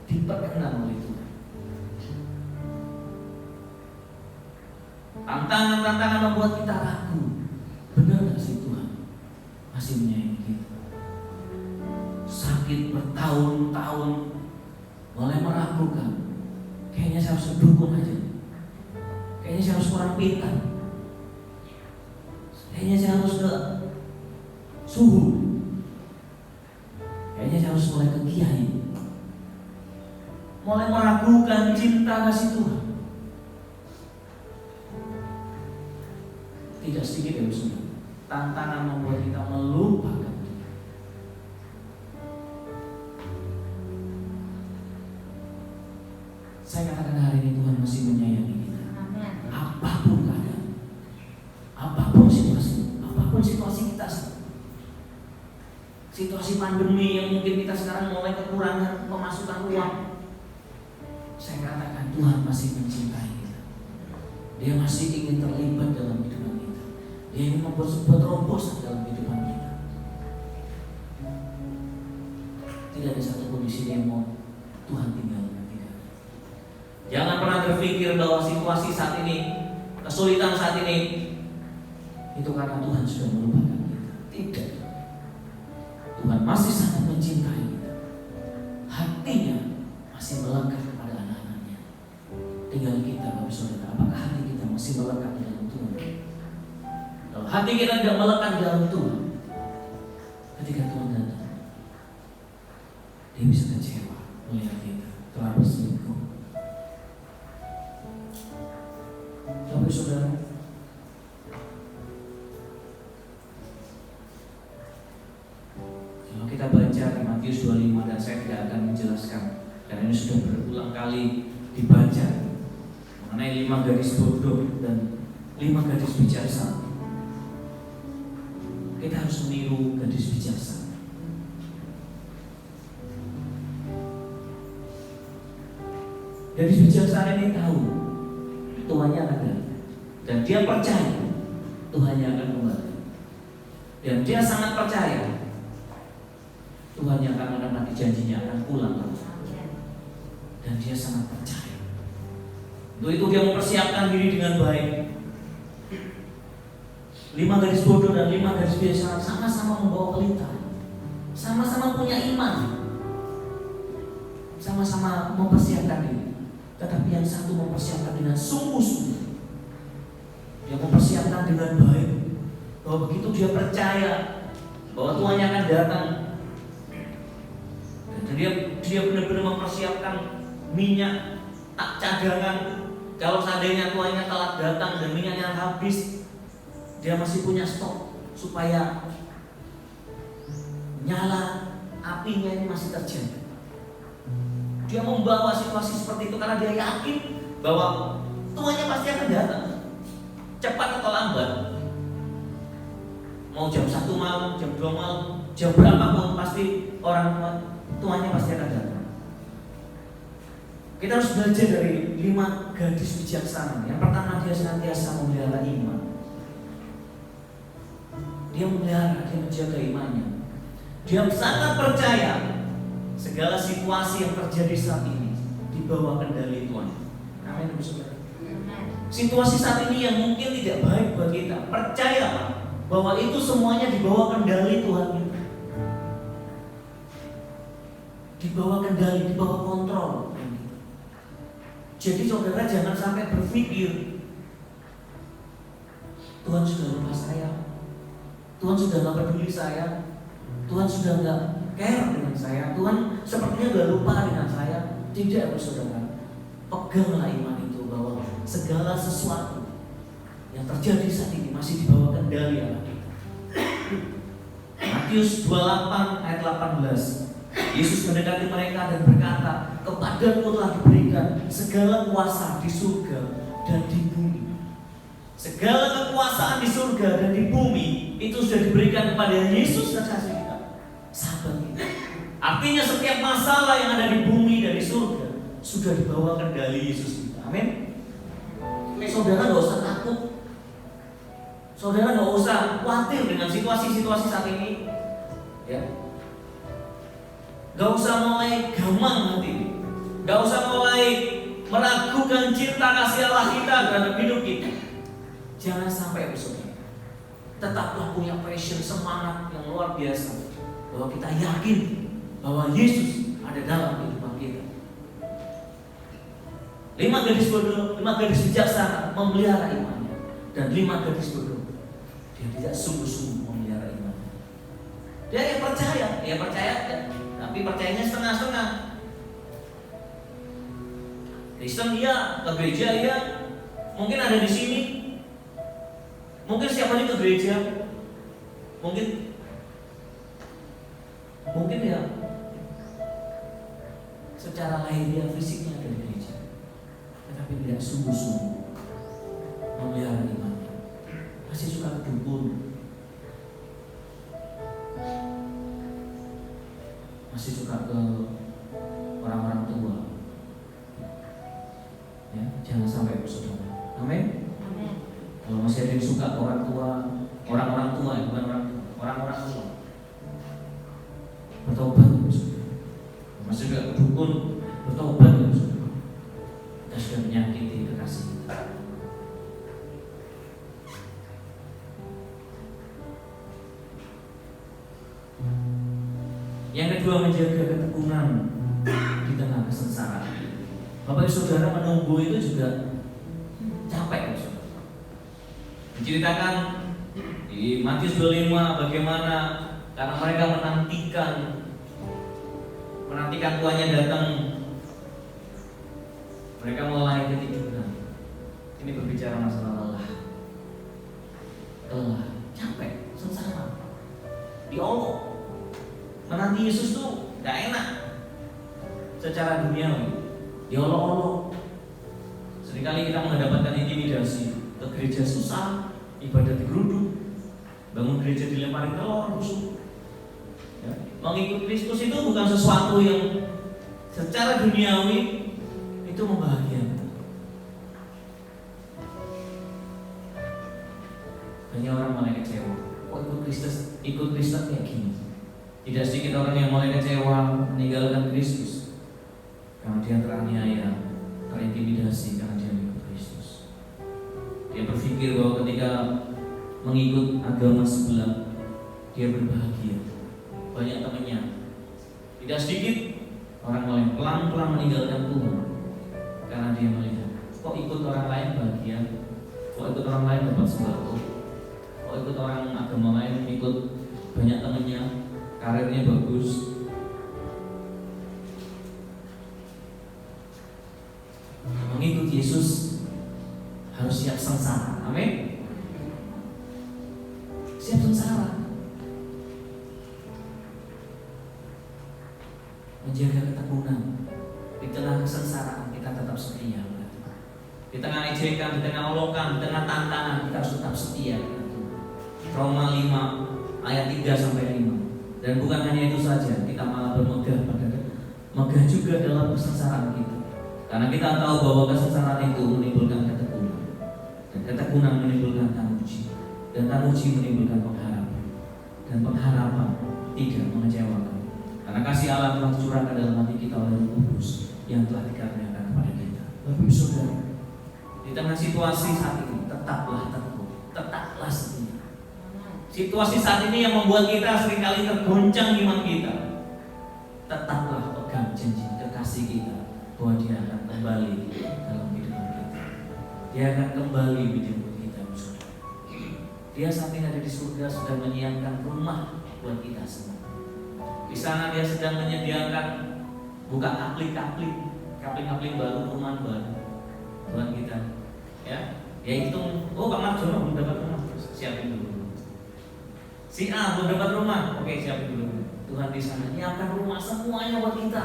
diperkenan oleh Tuhan. Tantangan-tantangan membuat kita ragu. Benar gak sih Tuhan masih menyayangi kita? Sakit bertahun-tahun, mulai meragukan. Kayaknya saya harus dukun aja. Kayaknya saya harus kurang pintar. Kayaknya saya harus ke suhu. Kayaknya saya harus mulai ke kiai. Mulai meragukan cinta kasih Tuhan. Tidak sedikit ya saudara, tantangan membuat kita melupakan Tuhan. Saya katakan hari ini Tuhan masih menyayangi kita. Apapun keadaan, apapun situasi kita, situasi pandemi yang mungkin kita sekarang mulai kekurangan pemasukan uang, saya katakan Tuhan masih mencintai kita. Dia masih ingin terlibat dalam kehidupan kita. Dia ingin membuat sebuah terobosan dalam kehidupan kita. Tidak ada satupun di sini yang mau Tuhan tinggalkan. Tidak. Jangan pernah berpikir bahwa situasi saat ini, kesulitan saat ini, itu karena Tuhan sudah melupakan kita. Tidak. Tuhan masih sangat mencintai kita. Hatinya masih melekat kepada anak-anaknya. Tinggal kita, Bapak Saudara, apakah hati kita masih melekat dalam Tuhan? Kalau hati kita tidak melekat dalam Tuhan, ketika Tuhan datang, Dia bisa kecewa melihat kita telah berselingkuh. Bapak Saudara, kalau kita baca di Matius 25, dan saya tidak akan menjelaskan karena ini sudah berulang kali dibaca mengenai 5 gadis bodoh dan 5 gadis bijaksana. Kita harus meniru gadis bijaksana. Gadis bijaksana ini tahu Tuhannya akan datang, dan dia percaya Tuhannya akan kembali, dan dia sangat percaya Tuhan yang akan menepati janjinya akan pulang terus. Dan dia sangat percaya. Untuk itu dia mempersiapkan diri dengan baik. 5 gadis bodoh dan 5 gadis biasa sama-sama membawa pelita, sama-sama punya iman, sama-sama mempersiapkan diri. Tetapi yang satu mempersiapkan dengan sungguh-sungguh. Dia mempersiapkan dengan baik, bahwa begitu dia percaya bahwa Tuhannya akan datang, dan dia benar-benar mempersiapkan minyak tak cadangan. Kalau seandainya Tuhannya telat datang dan minyaknya habis, dia masih punya stok supaya nyala apinya ini masih terjaga. Dia membawa situasi seperti itu karena dia yakin bahwa Tuhannya pasti akan datang, cepat atau lambat. Mau jam 1 malam, jam 2 malam, jam berapapun pasti orang Tuhannya pasti akan datang. Kita harus belajar dari 5 gadis bijaksana. Yang pertama, dia senantiasa memelihara iman. Dia memelihara, dia menjaga imannya. Dia sangat percaya segala situasi yang terjadi saat ini di bawah kendali Tuhan. Amin, saudara. Situasi saat ini yang mungkin tidak baik buat kita, percaya bahwa itu semuanya di bawah kendali Tuhan kita. Di bawah kendali, di bawah kontrol. Jadi saudara jangan sampai berpikir Tuhan sudah lupa saya, Tuhan sudah gak peduli saya, Tuhan sudah gak care dengan saya, Tuhan sepertinya gak lupa dengan saya. Tidak, saudara. Peganglah iman itu bahwa segala sesuatu yang terjadi saat ini masih di bawah kendali Allah kita. Matius 28 ayat 18. Yesus mendekati mereka dan berkata, kepadamu telah diberikan segala kuasa di surga dan di bumi. Segala kekuasaan di surga dan di bumi itu sudah diberikan kepada Yesus kekasih kita, sahabat kita. Artinya setiap masalah yang ada di bumi dan di surga sudah dibawa kendali Yesus kita. Amin. Saudara gak usah takut. Saudara gak usah khawatir dengan situasi-situasi saat ini. Ya. Gak usah mulai gamang hati, gak usah mulai meragukan cinta kasih Allah kita terhadap hidup kita. Jangan sampai saudara, tetaplah punya passion, semangat yang luar biasa, bahwa kita yakin bahwa Yesus ada dalam kehidupan kita. 5 gadis bodoh, 5 gadis bijaksana memelihara imannya, dan 5 gadis bodoh dia tidak sungguh-sungguh memelihara imannya. Dia percaya, tapi percayanya setengah-setengah. Kristen iya, ke gereja iya, mungkin ada di sini, mungkin setiap hari ke gereja, mungkin ya secara lahiriah fisiknya ada di gereja, tetapi tidak sungguh-sungguh memelihara imannya, masih suka dukun, masih suka ke orang-orang tua. Ya, jangan sampai saudara. Amin. Kalau masih ada yang suka ke orang tua, orang-orang tua ya, bukan orang-orang tua, bertobat ya, saudara. Masih juga ke dukun, bertobat ya, saudara. Kita sudah menyakiti kekasih kita. Yang kedua, menjaga ketekunan di tengah kesengsaraan. Bapak Ibu Saudara, menunggu itu juga capek, saudara. Diceritakan di Matius 25 bagaimana karena mereka menantikan tuannya datang, mereka mulai ketiduran. Ini berbicara masalah lelah, capek, sengsara, diolok. Menanti Yesus tuh gak enak secara duniawi, diolok-olok. Seringkali kita mendapatkan intimidasi. Ke gereja susah, ibadah digeruduk, bangun gereja dilemparin telur busuk. Ya. Mengikut Kristus itu bukan sesuatu yang secara duniawi itu membahagiakan. Banyak orang mulai kecewa. Kok ikut Kristen kayak gini? Tidak sedikit orang yang mulai kecewa meninggalkan Kristus karena dia teraniaya, terintimidasi karena dia mengikut Kristus. Dia berpikir bahwa ketika mengikut agama sebelah dia berbahagia, banyak temannya. Tidak sedikit orang mulai pelan-pelan meninggalkan Tuhan karena dia melihat, kok ikut orang lain bahagia, kok ikut orang lain dapat sembako, kok ikut orang agama lain ikut banyak temannya, karirnya bagus. Mengikut Yesus harus siap sengsara. Amin. Siap sengsara. Menjaga ketekunan di tengah kesengsaraan, kita tetap setia. Di tengah ejekan, di tengah olokan, di tengah tantangan, kita harus tetap setia. Roma 5 ayat 3 sampai 5. Dan bukan hanya itu saja, kita malah bermegah megah juga dalam kesengsaraan kita. Karena kita tahu bahwa kesengsaraan itu menimbulkan ketekunan, dan ketekunan menimbulkan tanuji, dan tanuji menimbulkan pengharapan, dan pengharapan tidak mengecewakan. Karena kasih Allah telah curahkan dalam hati kita oleh Roh Kudus yang telah dikaruniakan kepada kita. Bapak Ibu Saudara, di tengah situasi saat ini tetaplah teguh, tetaplah setia. Situasi saat ini yang membuat kita seringkali tergoncang iman kita, tetaplah pegang janji kekasih kita bahwa dia akan kembali dalam kehidupan kita. Dia akan kembali menjemput kita, saudara. Dia saat ini ada di surga sedang menyiapkan rumah buat kita semua. Di sana dia sedang menyediakan bukan kapling baru, rumah baru buat kita. Ya, dia hitung, oh Pak Marjono belum dapat rumah, siapin dulu. Si A belum dapat rumah, oke siapin dulu. Tuhan di sana nyiapkan rumah semuanya buat kita.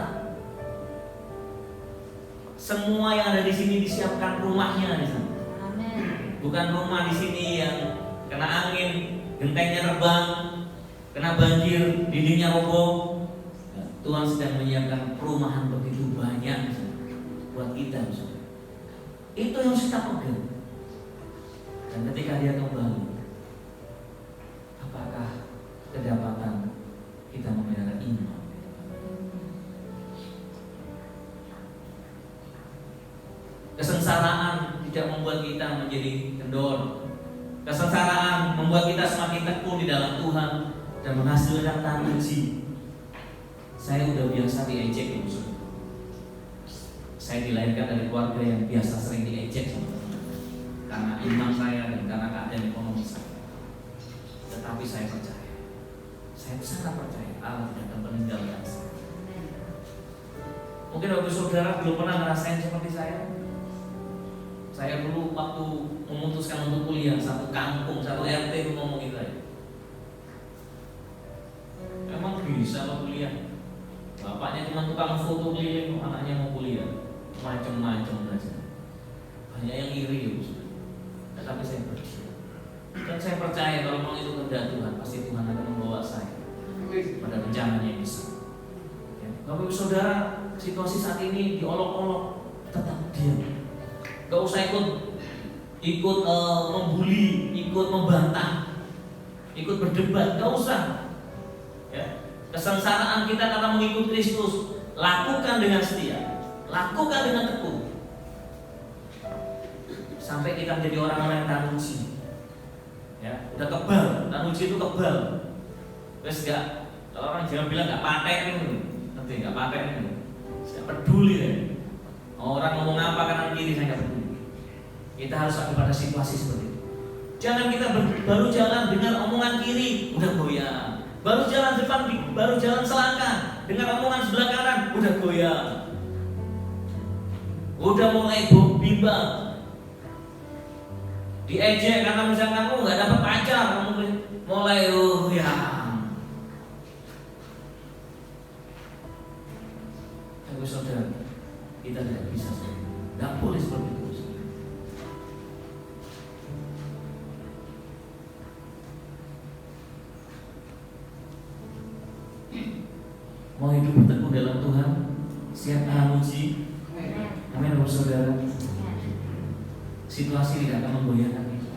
Semua yang ada di sini disiapkan rumahnya di sana. Amin. Bukan rumah di sini yang kena angin, gentengnya terbang, kena banjir, dindingnya roboh. Tuhan sedang menyiapkan perumahan begitu banyak buat kita. Itu yang kita pegang. Dan ketika dia kembali, apakah kedapatan kita memelihara iman? Kesengsaraan tidak membuat kita menjadi kendor. Kesengsaraan membuat kita semakin tekun di dalam Tuhan dan menghasilkan tangguji. Saya udah biasa diejek, Ibu. Saya dilahirkan dari keluarga yang biasa sering diejek sama teman, karena iman saya dan karena keadaan ekonomi saya. Tetapi saya percaya, saya sangat percaya Allah tidak akan meninggalkan saya. Mungkin Bapak Saudara belum pernah ngerasain seperti saya. Saya dulu waktu memutuskan untuk kuliah, satu kampung, satu RT itu ngomongin saya, emang bisa lo kuliah? Bapaknya cuma tukang foto keliling, anaknya mau kuliah, macam-macam aja. Banyak yang iri ya, tetapi saya percaya. Dan saya percaya kalau memang itu kehendak Tuhan, pasti Tuhan akan membawa saya pada rencananya yang besar. Ya. Bapak Ibu Saudara, situasi saat ini diolok-olok, tetap diam. Gak usah ikut membuli, ikut membantah, ikut berdebat, gak usah. Ya. Kesengsaraan kita karena mengikut Kristus, lakukan dengan setia, lakukan dengan tekun, sampai kita menjadi orang-orang yang tanuji. Ya, udah kebal, tanuji itu kebal. Terus gak, kalau orang jangan bilang gak patek itu, nanti gak patek itu, saya peduli ya. Orang ngomong apa kanan kiri saya gak peduli. Kita harus ada pada situasi seperti itu. Jangan kita baru jalan dengan omongan kiri udah goyang, baru jalan depan, baru jalan selangkah dengan omongan sebelah kanan udah goyang, udah mulai bimbang, diejek karena misalkan kamu nggak dapat pacar, kamu mulai ya. Tapi saudara, kita tidak bisa, nggak boleh seperti itu. Mau hidup bertekun dalam Tuhan, siap tahan uji. Amin, Bapak Saudara. Situasi tidak akan menggoyahkan kita.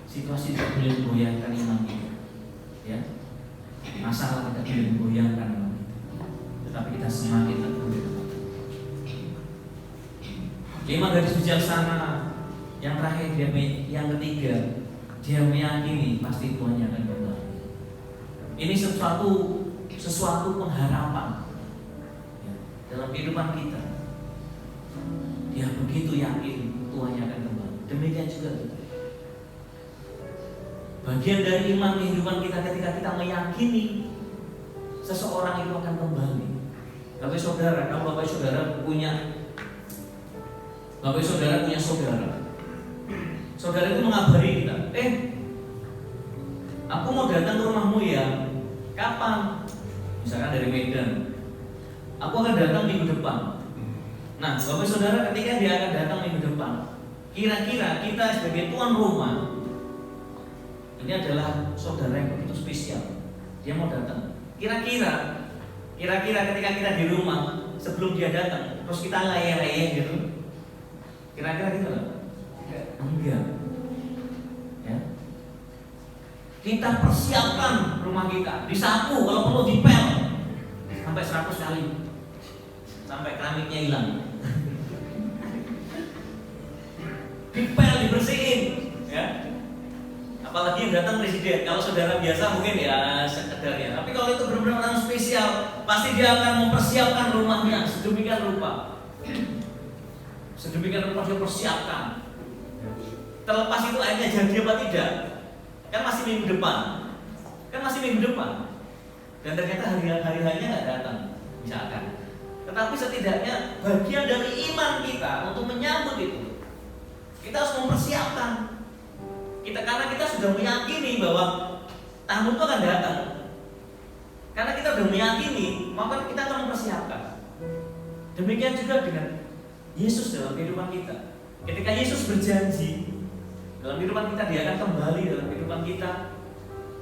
Situasi tidak boleh menggoyahkan iman kita. Ya, masalah tidak boleh menggoyahkan iman kita. Tetapi kita semakin tekun. 5 garis bijaksana. Yang terakhir, yang ketiga, dia meyakini pasti Tuhannya akan kembali. Ini sesuatu pengharapan ya, dalam kehidupan kita. Dia begitu yakin Tuhannya akan kembali. Demikian juga kita. Bagian dari iman kehidupan kita ketika kita meyakini seseorang itu akan kembali. Bapak Saudara, kalau Bapak Saudara punya saudara, saudara itu mengabari kita, aku mau datang ke rumahmu ya. Kapan? Misalkan dari Medan, aku akan datang minggu depan. Nah, Bapak Saudara, ketika dia akan datang minggu depan, kira-kira kita sebagai tuan rumah, ini adalah saudara yang begitu spesial, dia mau datang. Kira-kira ketika kita di rumah, sebelum dia datang, terus kita layeh-layeh gitu, kira-kira gitu loh? Enggak. Ya. Kita persiapkan rumah kita, disapu, kalau perlu dipel sampai 100 kali, sampai keramiknya hilang. Dipel, dibersihin, ya. Apalagi yang datang presiden. Kalau saudara biasa mungkin ya sekedarnya. Tapi kalau itu benar-benar orang spesial, pasti dia akan mempersiapkan rumahnya sedemikian rupa. Sedemikian rupa dia persiapkan. Terlepas itu akhirnya jadi apa tidak, kan masih minggu depan, dan ternyata hari-harinya nggak datang, misalkan. Tetapi setidaknya bagian dari iman kita untuk menyambut itu, kita harus mempersiapkan. Karena kita sudah meyakini bahwa tamu itu akan datang. Karena kita sudah meyakini, maka kita akan mempersiapkan. Demikian juga dengan Yesus dalam kehidupan kita. Ketika Yesus berjanji dalam kehidupan kita, dia akan kembali dalam kehidupan kita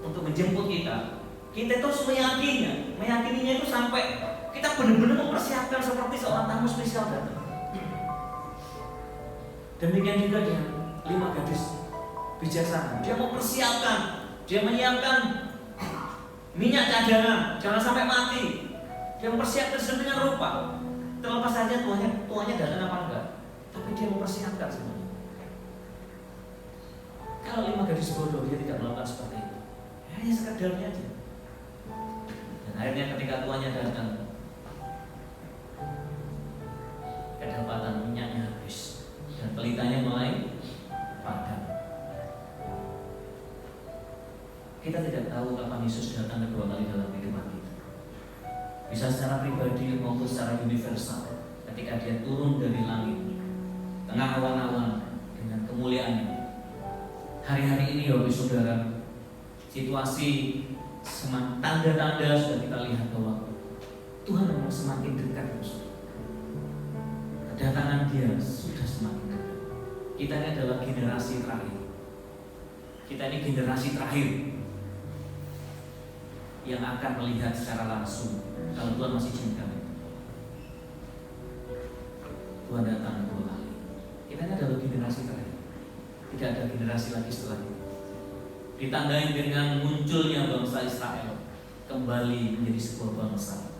untuk menjemput kita. Kita terus meyakininya itu sampai kita benar-benar mempersiapkan seperti seorang tamu spesial datang. Demikian juga dengan 5 gadis bijaksana. Dia mempersiapkan, dia menyiapkan minyak cadangan, jangan sampai mati. Dia mempersiapkan sedemikian rupa. Terlepas saja tuannya datang apa enggak. tapi dia mempersiapkan semuanya. Kalau 5 gadis bodoh, dia tidak melakukan seperti itu. Hanya sekedarnya aja. Dan akhirnya ketika tuannya datang, kedapatan minyaknya habis dan pelitanya mulai padam. Kita tidak tahu kapan Yesus datang kedua kali dalam kehidupan kita. Bisa secara pribadi maupun secara universal. Ketika dia turun dari langit, tengah awan-awan dengan kemuliaannya. Hari-hari ini ya saudara, situasi tanda-tanda sudah kita lihat bahwa Tuhan memang semakin dekat. Kedatangan dia sudah semakin dekat. Kita ini adalah generasi terakhir. Kita ini generasi terakhir yang akan melihat secara langsung kalau Tuhan masih izinkan. Tuhan datang kedua kali. Kita ini adalah generasi terakhir. Tidak ada generasi lagi setelah itu. Ditandai dengan munculnya bangsa Israel kembali menjadi sebuah bangsa.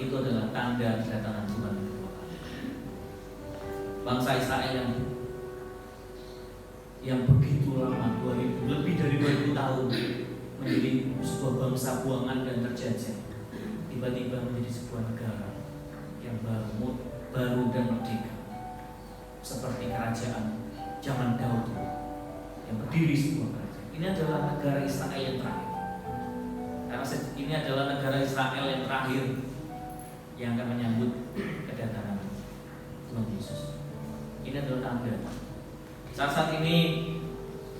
Itu adalah tanda kedatangan Tuhan kedua kali. Bangsa Israel yang begitu lama, lebih dari 2000 tahun menjadi sebuah bangsa buangan dan terjajah, tiba-tiba menjadi sebuah negara yang baru dan merdeka, seperti kerajaan zaman Daud yang berdiri sebuah kerajaan. Ini adalah negara Israel yang terakhir. Karena ini adalah negara Israel yang terakhir yang akan menyambut kedatangan Tuhan Yesus. Ini adalah tanda. Saat ini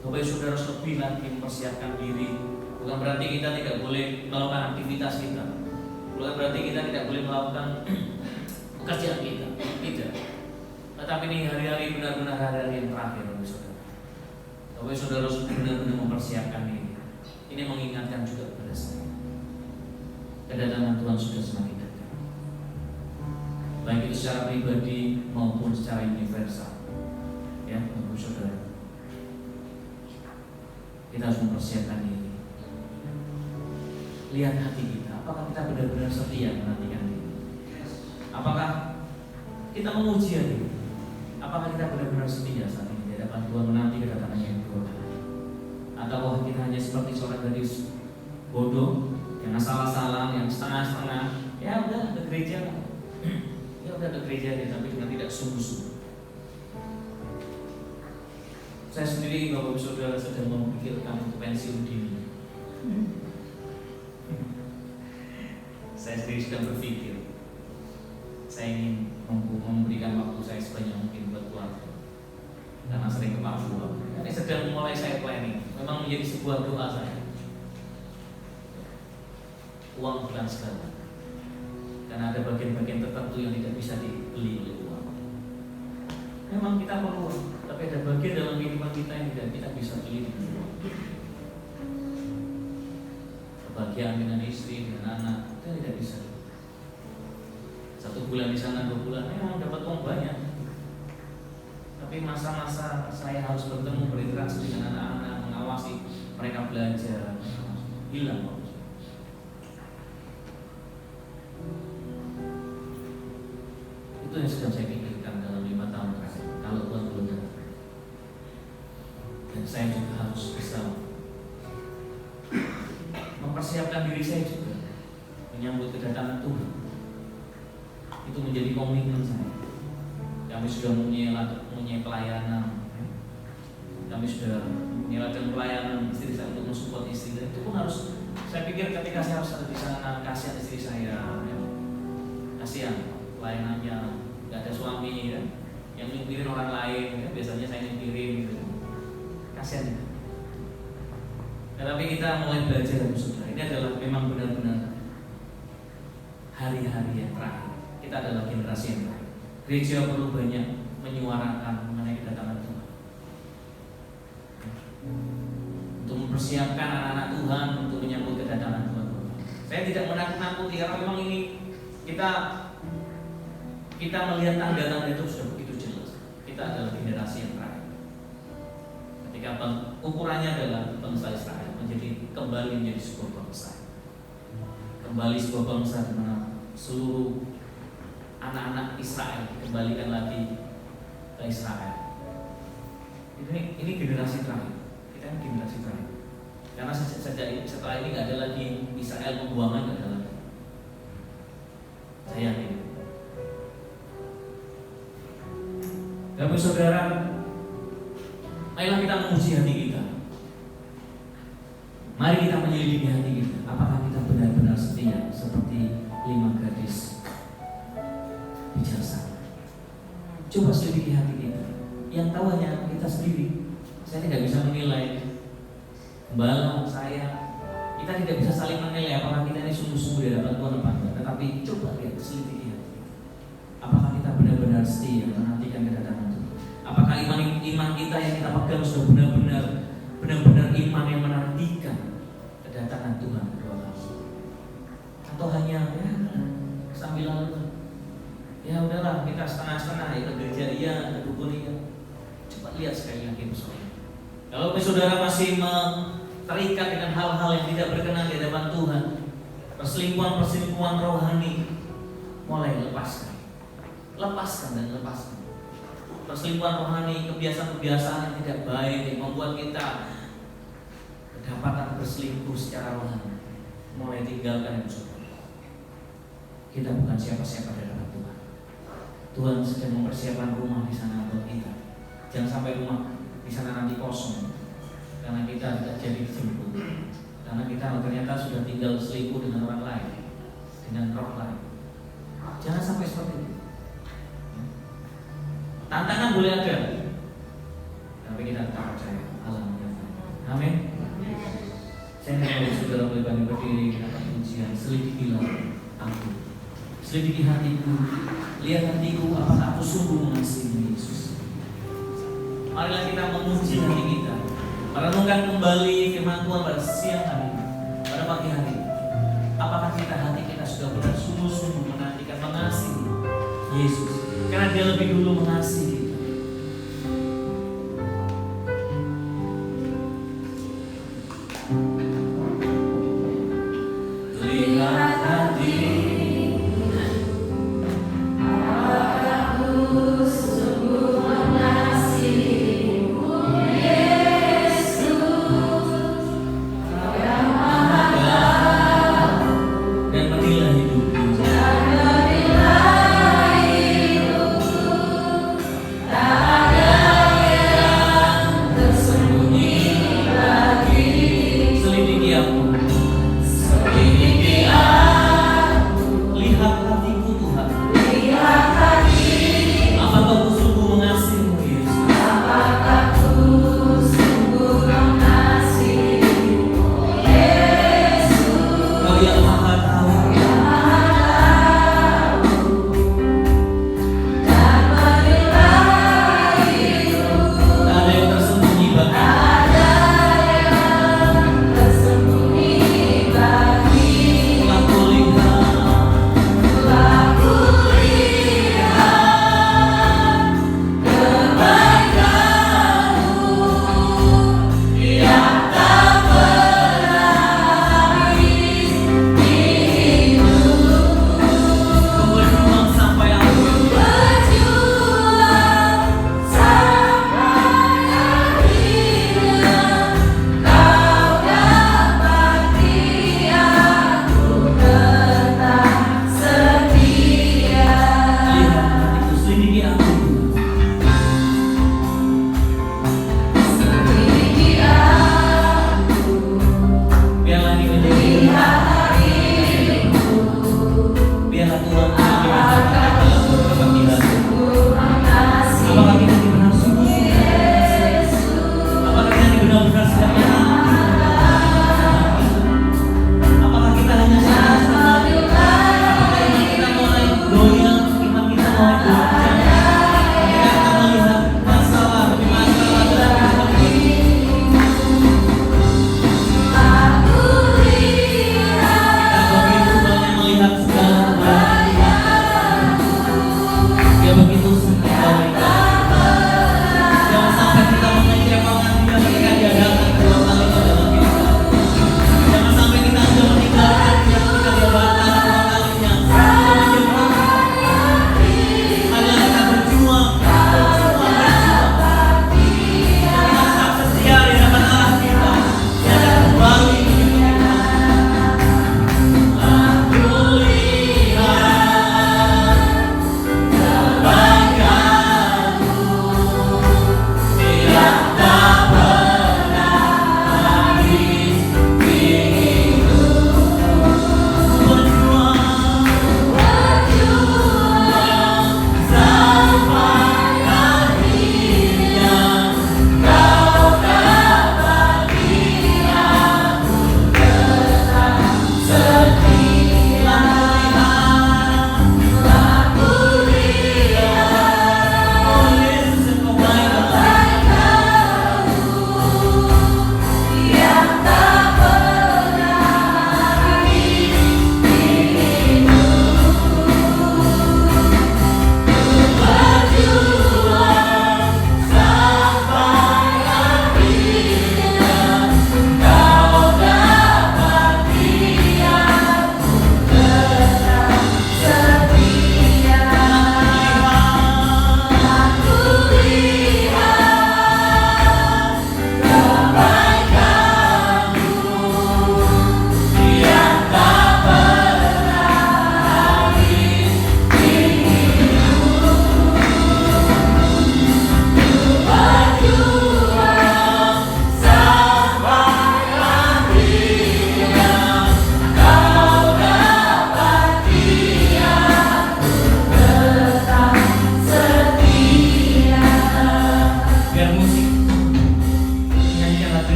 Bapak Saudara lebih lagi mempersiapkan diri. Bukan berarti kita tidak boleh melakukan aktivitas kita. Bukan berarti kita tidak boleh melakukan pekerjaan kita. Tidak. Tetapi ini hari-hari benar-benar hari-hari yang terakhir, Bapak Saudara. Bapak Saudara benar-benar mempersiapkan diri. Ini mengingatkan juga kepada saya. Kedatangan Tuhan sudah semakin dekat. Baik itu secara pribadi maupun secara universal. Ya, Bapak Saudara. Kita harus mempersiapkan diri. Lihat hati kita. Apakah kita benar-benar setia menantikan diri? Apakah kita menguji diri? Apakah kita benar-benar setia saat ini di hadapan Tuhan menanti kedatangan yang kedua kali? Atau kita hanya seperti seorang gadis bodoh yang asal-asalan, yang setengah-setengah? Ya udah ada gereja, ya udah ada gereja deh, tapi dengan tidak sungguh-sungguh. Saya sendiri, Bapak Saudara, sedang memikirkan untuk pensiun dini. Saya sendiri sedang berpikir, saya ingin memberikan waktu saya sebanyak mungkin buat keluarga. Karena sering ke Papua. Ini sedang mulai saya planning. Memang menjadi sebuah doa saya. Uang bukan segala. Karena ada bagian-bagian tertentu yang tidak bisa dibeli oleh uang. Memang kita perlu, tapi ada bagian dalam kehidupan kita yang tidak kita bisa beli dengan uang. Kebahagiaan dengan istri, dengan anak, kita tidak bisa. 1 bulan di sana, 2 bulan, memang dapat uang banyak. Tapi masa-masa saya harus bertemu, berinteraksi dengan anak-anak, mengawasi mereka belajar, hilang waktu. Itu yang sedang saya pikirkan dalam 5 tahun terakhir. Kalau Tuhan belum datang, dan saya juga harus bisa mempersiapkan diri saya juga menyambut kedatangan Tuhan. Itu menjadi komitmen saya. Kami sudah mempunyai pelayanan. Kami sudah menyalakan pelayanan istri saya untuk mensupport istri. Dan itu pun harus, saya pikir ketika saya harus ada di sana, kasihan istri saya, ya. Kasihan pelayanannya, nggak ada suami, ya. Yang nyupirin orang lain, ya. Biasanya saya nyupirin, gitu. Kasihan ya. Tetapi kita mulai belajar, saudara. Ini adalah memang benar-benar hari-hari yang terakhir. Kita adalah generasi yang terakhir. Gereja perlu banyak menyuarakan mengenai kedatangan Tuhan. Untuk mempersiapkan anak-anak Tuhan untuk menyambut kedatangan Tuhan. Saya tidak menakut-nakuti karena memang ini kita melihat tanda-tanda itu sudah begitu jelas. Kita adalah generasi yang terakhir. Ketika ukurannya adalah bangsa Israel kembali menjadi sebuah bangsa. Kembali sebuah bangsa di mana seluruh anak-anak Israel dikembalikan lagi ke Israel. Ini generasi terakhir. Kita kan generasi terakhir. Karena setelah ini nggak ada lagi Israel pembuangan, nggak ada lagi. Saya yakin. Bapak saudara, marilah kita menguji hati kita. Mari kita menyelidiki hati kita. Apakah kita benar-benar setia seperti 5 gadis bijaksana? Coba selidiki hati kita. Yang tahu hanya kita sendiri. Saya tidak bisa menilai gembala saya. Kita tidak bisa saling menilai apakah kita ini sungguh-sungguh di hadapan Tuhan apa enggak. Tetapi coba lihat, selidiki hati kita. Apakah kita benar-benar setia menantikan kedatangan Tuhan? Apakah iman kita yang kita pegang sudah benar-benar iman yang menantikan kedatangan Tuhan kedua kali? Atau hanya sambil lalu, ya udahlah kita setengah-setengah, ya ke gereja iya, ke dukun iya. Coba lihat sekali lagi saudara. Kalau saudara masih terikat dengan hal-hal yang tidak berkenan di hadapan Tuhan, perselingkuhan rohani, mulai lepaskan dan lepaskan. Perselingkuhan rohani, kebiasaan-kebiasaan yang tidak baik yang membuat kita kedapatan berselingkuh secara rohani, mulai tinggalkan itu. Kita bukan siapa-siapa di hadapan Tuhan. Tuhan sedang mempersiapkan rumah di sana buat kita. Jangan sampai rumah di sana nanti kosong karena kita tidak jadi dijemput. Karena kita ternyata sudah tinggal selingkuh dengan orang lain, dengan roh lain. Jangan sampai seperti itu. Tantangan boleh ada, tapi kita tetap percaya Allah menyertai. Amin. Saya ingin saudara boleh kami berdiri dalam ujian. Selidikilah aku, selidiki hatiku, lihat hatiku, apakah aku sungguh mengasihi Yesus. Marilah kita menguji hati kita, merenungkan kembali firman Tuhan pada siang hari, pada pagi hari. Apakah hati kita sudah benar sungguh-sungguh menantikan mengasihi Yesus? Karena Dia lebih dulu mengasihi kita. Lihat hati.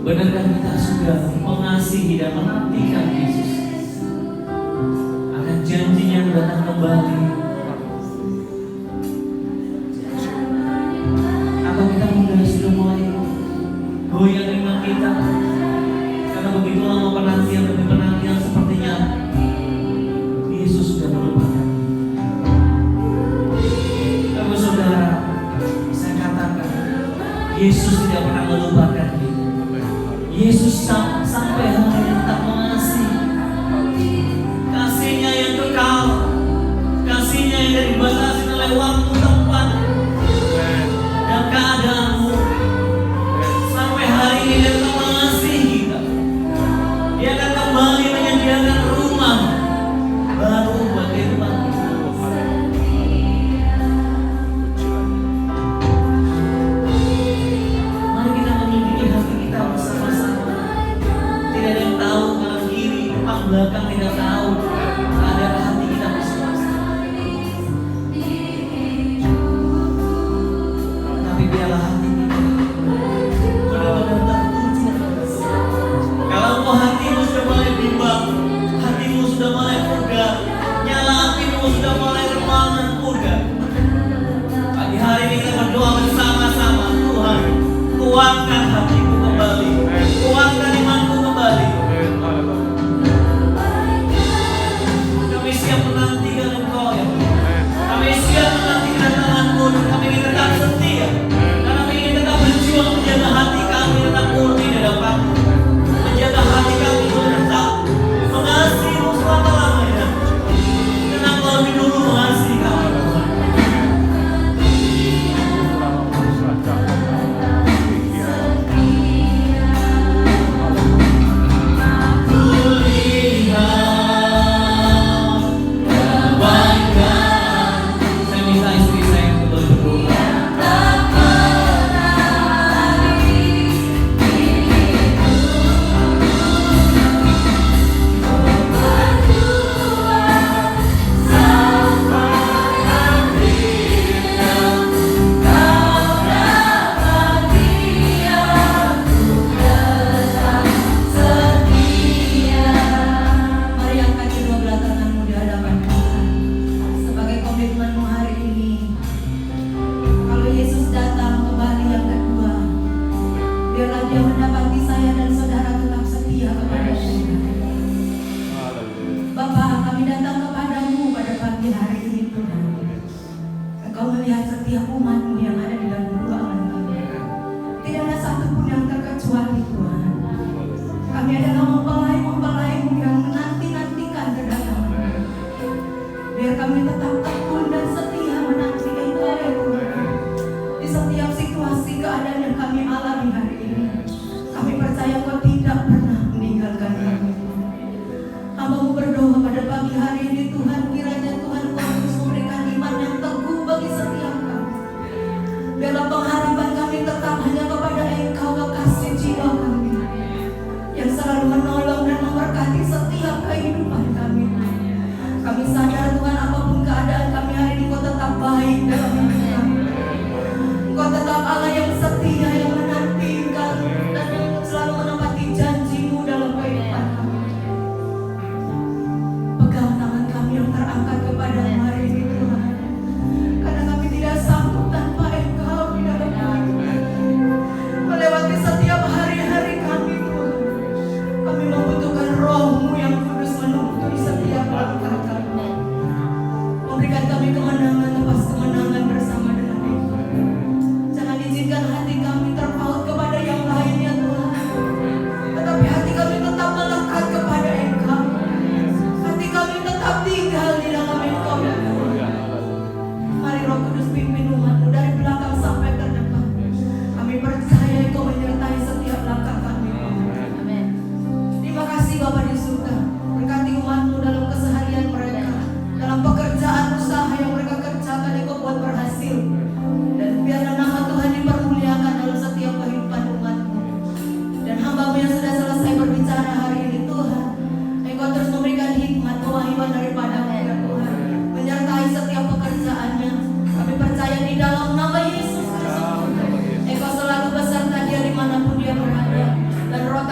Benarkah kita sudah mengasihi dan menantikan Yesus akan janjinya datang kembali? Atau kita sudah mulai goyang iman kita karena begitu lama penantian demi penantian, sepertinya Yesus sudah melupakan. Tapi saudara, saya katakan Yesus tidak pernah melupakan kita. Yesus sampai hari ini tetap mengasihi. Kasihnya yang kekal, kasihnya yang tidak dibatasi oleh waktu, tempat, dan keadaanmu. Sampai hari ini dia tetap mengasihi kita. Dia akan kembali menyediakan rumah baru buat kehidupan kita. Mari kita menyelidiki hati kita bersama-sama. Tidak ada yang tahu kanan kiri, depan belakang, tidak tahu. Ada hati kita masing-masing. Tapi biarlah hati kita benar-benar tertuju. Kalau engkau hatimu sudah mulai bimbang, hatimu sudah mulai purga, nyala apimu sudah mulai remangan purga. Pagi hari ini kita berdoa bersama-sama. Tuhan, kuatkan hatiku kembali, kuatkan imanku kembali. Kami siap menantikan Engkau, ya Tuhan. Kami siap menanti kedatangan-Mu, dan kami ingin tetap setia. Dan kami ingin tetap berjuang menjaga hati kami tetap murni di hadapan-Mu, menjaga hati kami tetap mengasihi-Mu selama-lamanya. Karena Engkau lebih dulu mengasihi kami, Tuhan. Saya minta istri saya untuk berdoa. Mari angkat kedua belah tanganmu di hadapan Tuhan sebagai komitmenmu hari ini. Kalau Yesus datang kembali yang kedua, biarlah Dia mendapati saya dan saudara tetap setia kepada Tuhan. Bapa, kami datang kepadamu pada pagi hari ini Tuhan. Engkau melihat setiap umat-Mu yang ada di dalam ruangan ini. Tidak ada satupun yang terkecuali Tuhan. Kami adalah mempelai-mempelai-Mu yang menanti-nantikan kedatangan-Mu. Biar kami tetap tekun dan setia menanti Engkau ya Tuhan. Di setiap situasi keadaan yang kami alami hari ini, kami percaya Engkau tidak pernah meninggalkan kami. Hamba-Mu berdoa pada pagi hari ini Tuhan, kiranya Tuhan Engkau terus memberikan iman yang teguh bagi setiap kami. Biarlah pengharapan kami tetap hanya kepada Engkau, kekasih jiwa kami, yang selalu menolong dan memberkati setiap kehidupan kami. Kami sadar Tuhan, apapun keadaan kami hari ini, Engkau tetap baik dalam hidup kami. Engkau tetap Allah yang setia, yang menantikan dan selalu menempati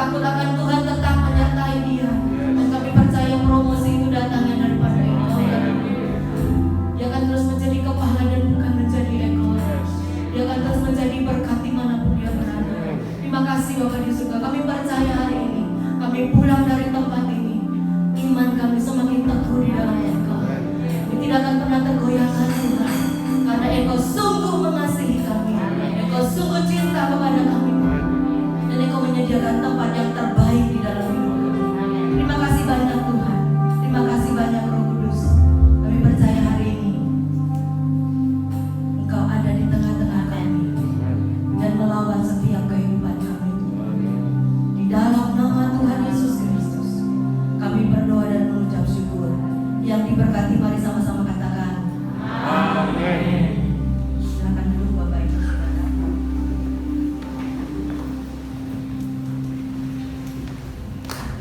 takut akan Tuhan tetap menyertai dia. Dan kami percaya promosi itu datangnya daripada Engkau. Dia akan terus menjadi kepala dan bukan menjadi ekor. Dia akan terus menjadi berkat dimanapun dia berada. Terima kasih Bapa di surga. Kami percaya hari ini kami pulang dari tempat ini, iman kami semakin teguh di dalam Engkau. Kami tidak akan pernah tergoyahkan Tuhan, karena Engkau sungguh mengasihi kami. Engkau sungguh cinta kepada kami, dan Engkau menyediakan tempat yang terbaik di dalam hidup kami. Terima kasih banyak Tuhan. Terima kasih banyak Roh Kudus. Kami percaya hari ini Engkau ada di tengah-tengah kami dan melawan setiap kehidupan kami. Di dalam nama Tuhan Yesus Kristus kami berdoa dan mengucap syukur. Yang diberkati mari sama-sama katakan amin. Silakan duduk Bapak Ibu.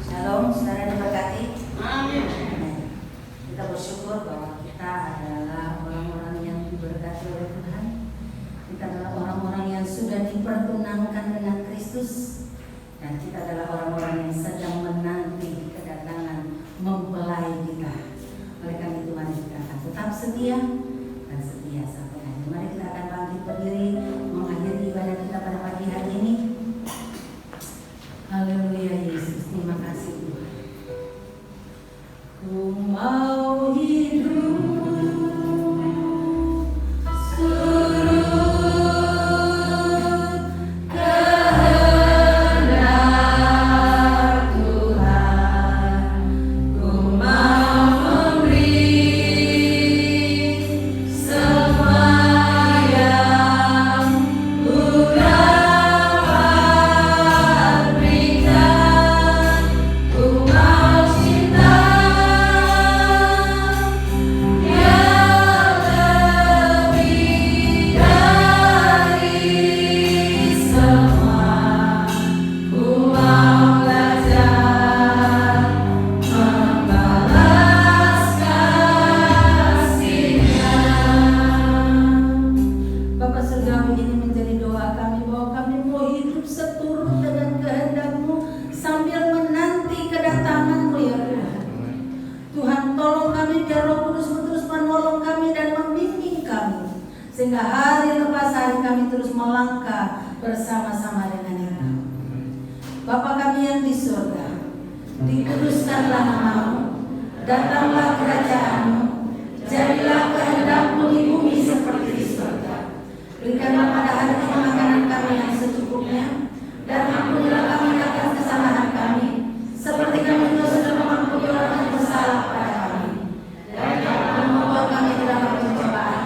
Shalom, saudara diberkati. Amin. Kita bersyukur bahwa kita adalah orang-orang yang diberkati oleh Tuhan. Kita adalah orang-orang yang sudah dipertunangkan dengan Kristus, dan kita adalah orang-orang yang sedang menanti kedatangan mempelai kita. Oleh karena itu mari kita akan tetap setia dan setia sampai akhir. Mari kita akan bangkit berdiri mengakhiri ibadah kita pada pagi hari ini. Haleluya Yesus, terima kasih Tuhan. Ku mau hidup sehingga hari lepas hari kami terus melangkah bersama-sama dengan Engkau. Bapa kami yang di surga, dikuduskanlah namamu, datanglah kerajaan-Mu, jadilah kehendak-Mu di bumi seperti di surga. Berikanlah pada hari ini makanan kami yang secukupnya, dan ampunilah kami akan kesalahan kami, seperti kami juga sudah mengampuni orang yang bersalah pada kami. Dan janganlah membawa kami ke dalam pencobaan,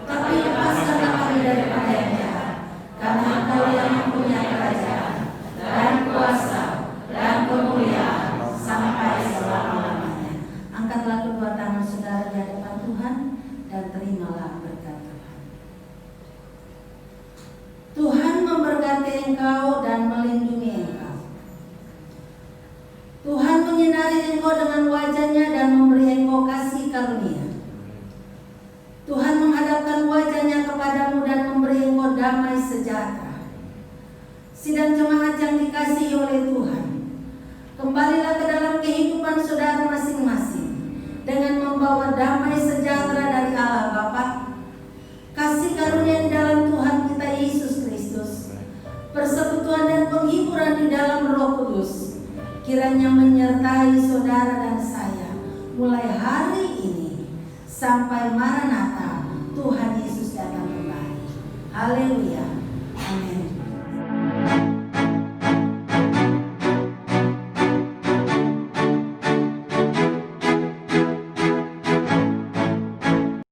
tapi lepaskanlah kami daripada yang jahat. Karena Engkau yang mempunyai kerajaan dan kuasa dan kemuliaan sampai selama-lamanya. Angkatlah kedua tangan saudara di hadapan Tuhan dan terimalah berkat Tuhan. Tuhan memberkati engkau dan melindungi engkau. Tuhan menyinari engkau dengan wajah-Nya dan memberi engkau kasih karunia. Tuhan menghadapkan wajah-Nya kepadamu dan memberi engkau damai sejahtera. Sidang jemaat yang dikasihi oleh Tuhan, kembalilah ke dalam kehidupan saudara masing-masing dengan membawa damai sejahtera dari Allah Bapa, kasih karunia di dalam Tuhan kita Yesus Kristus, persekutuan dan penghiburan di dalam Roh Kudus, kiranya menyertai saudara dan saya mulai hari ini sampai Maranatha Tuhan Yesus datang kembali. Haleluya.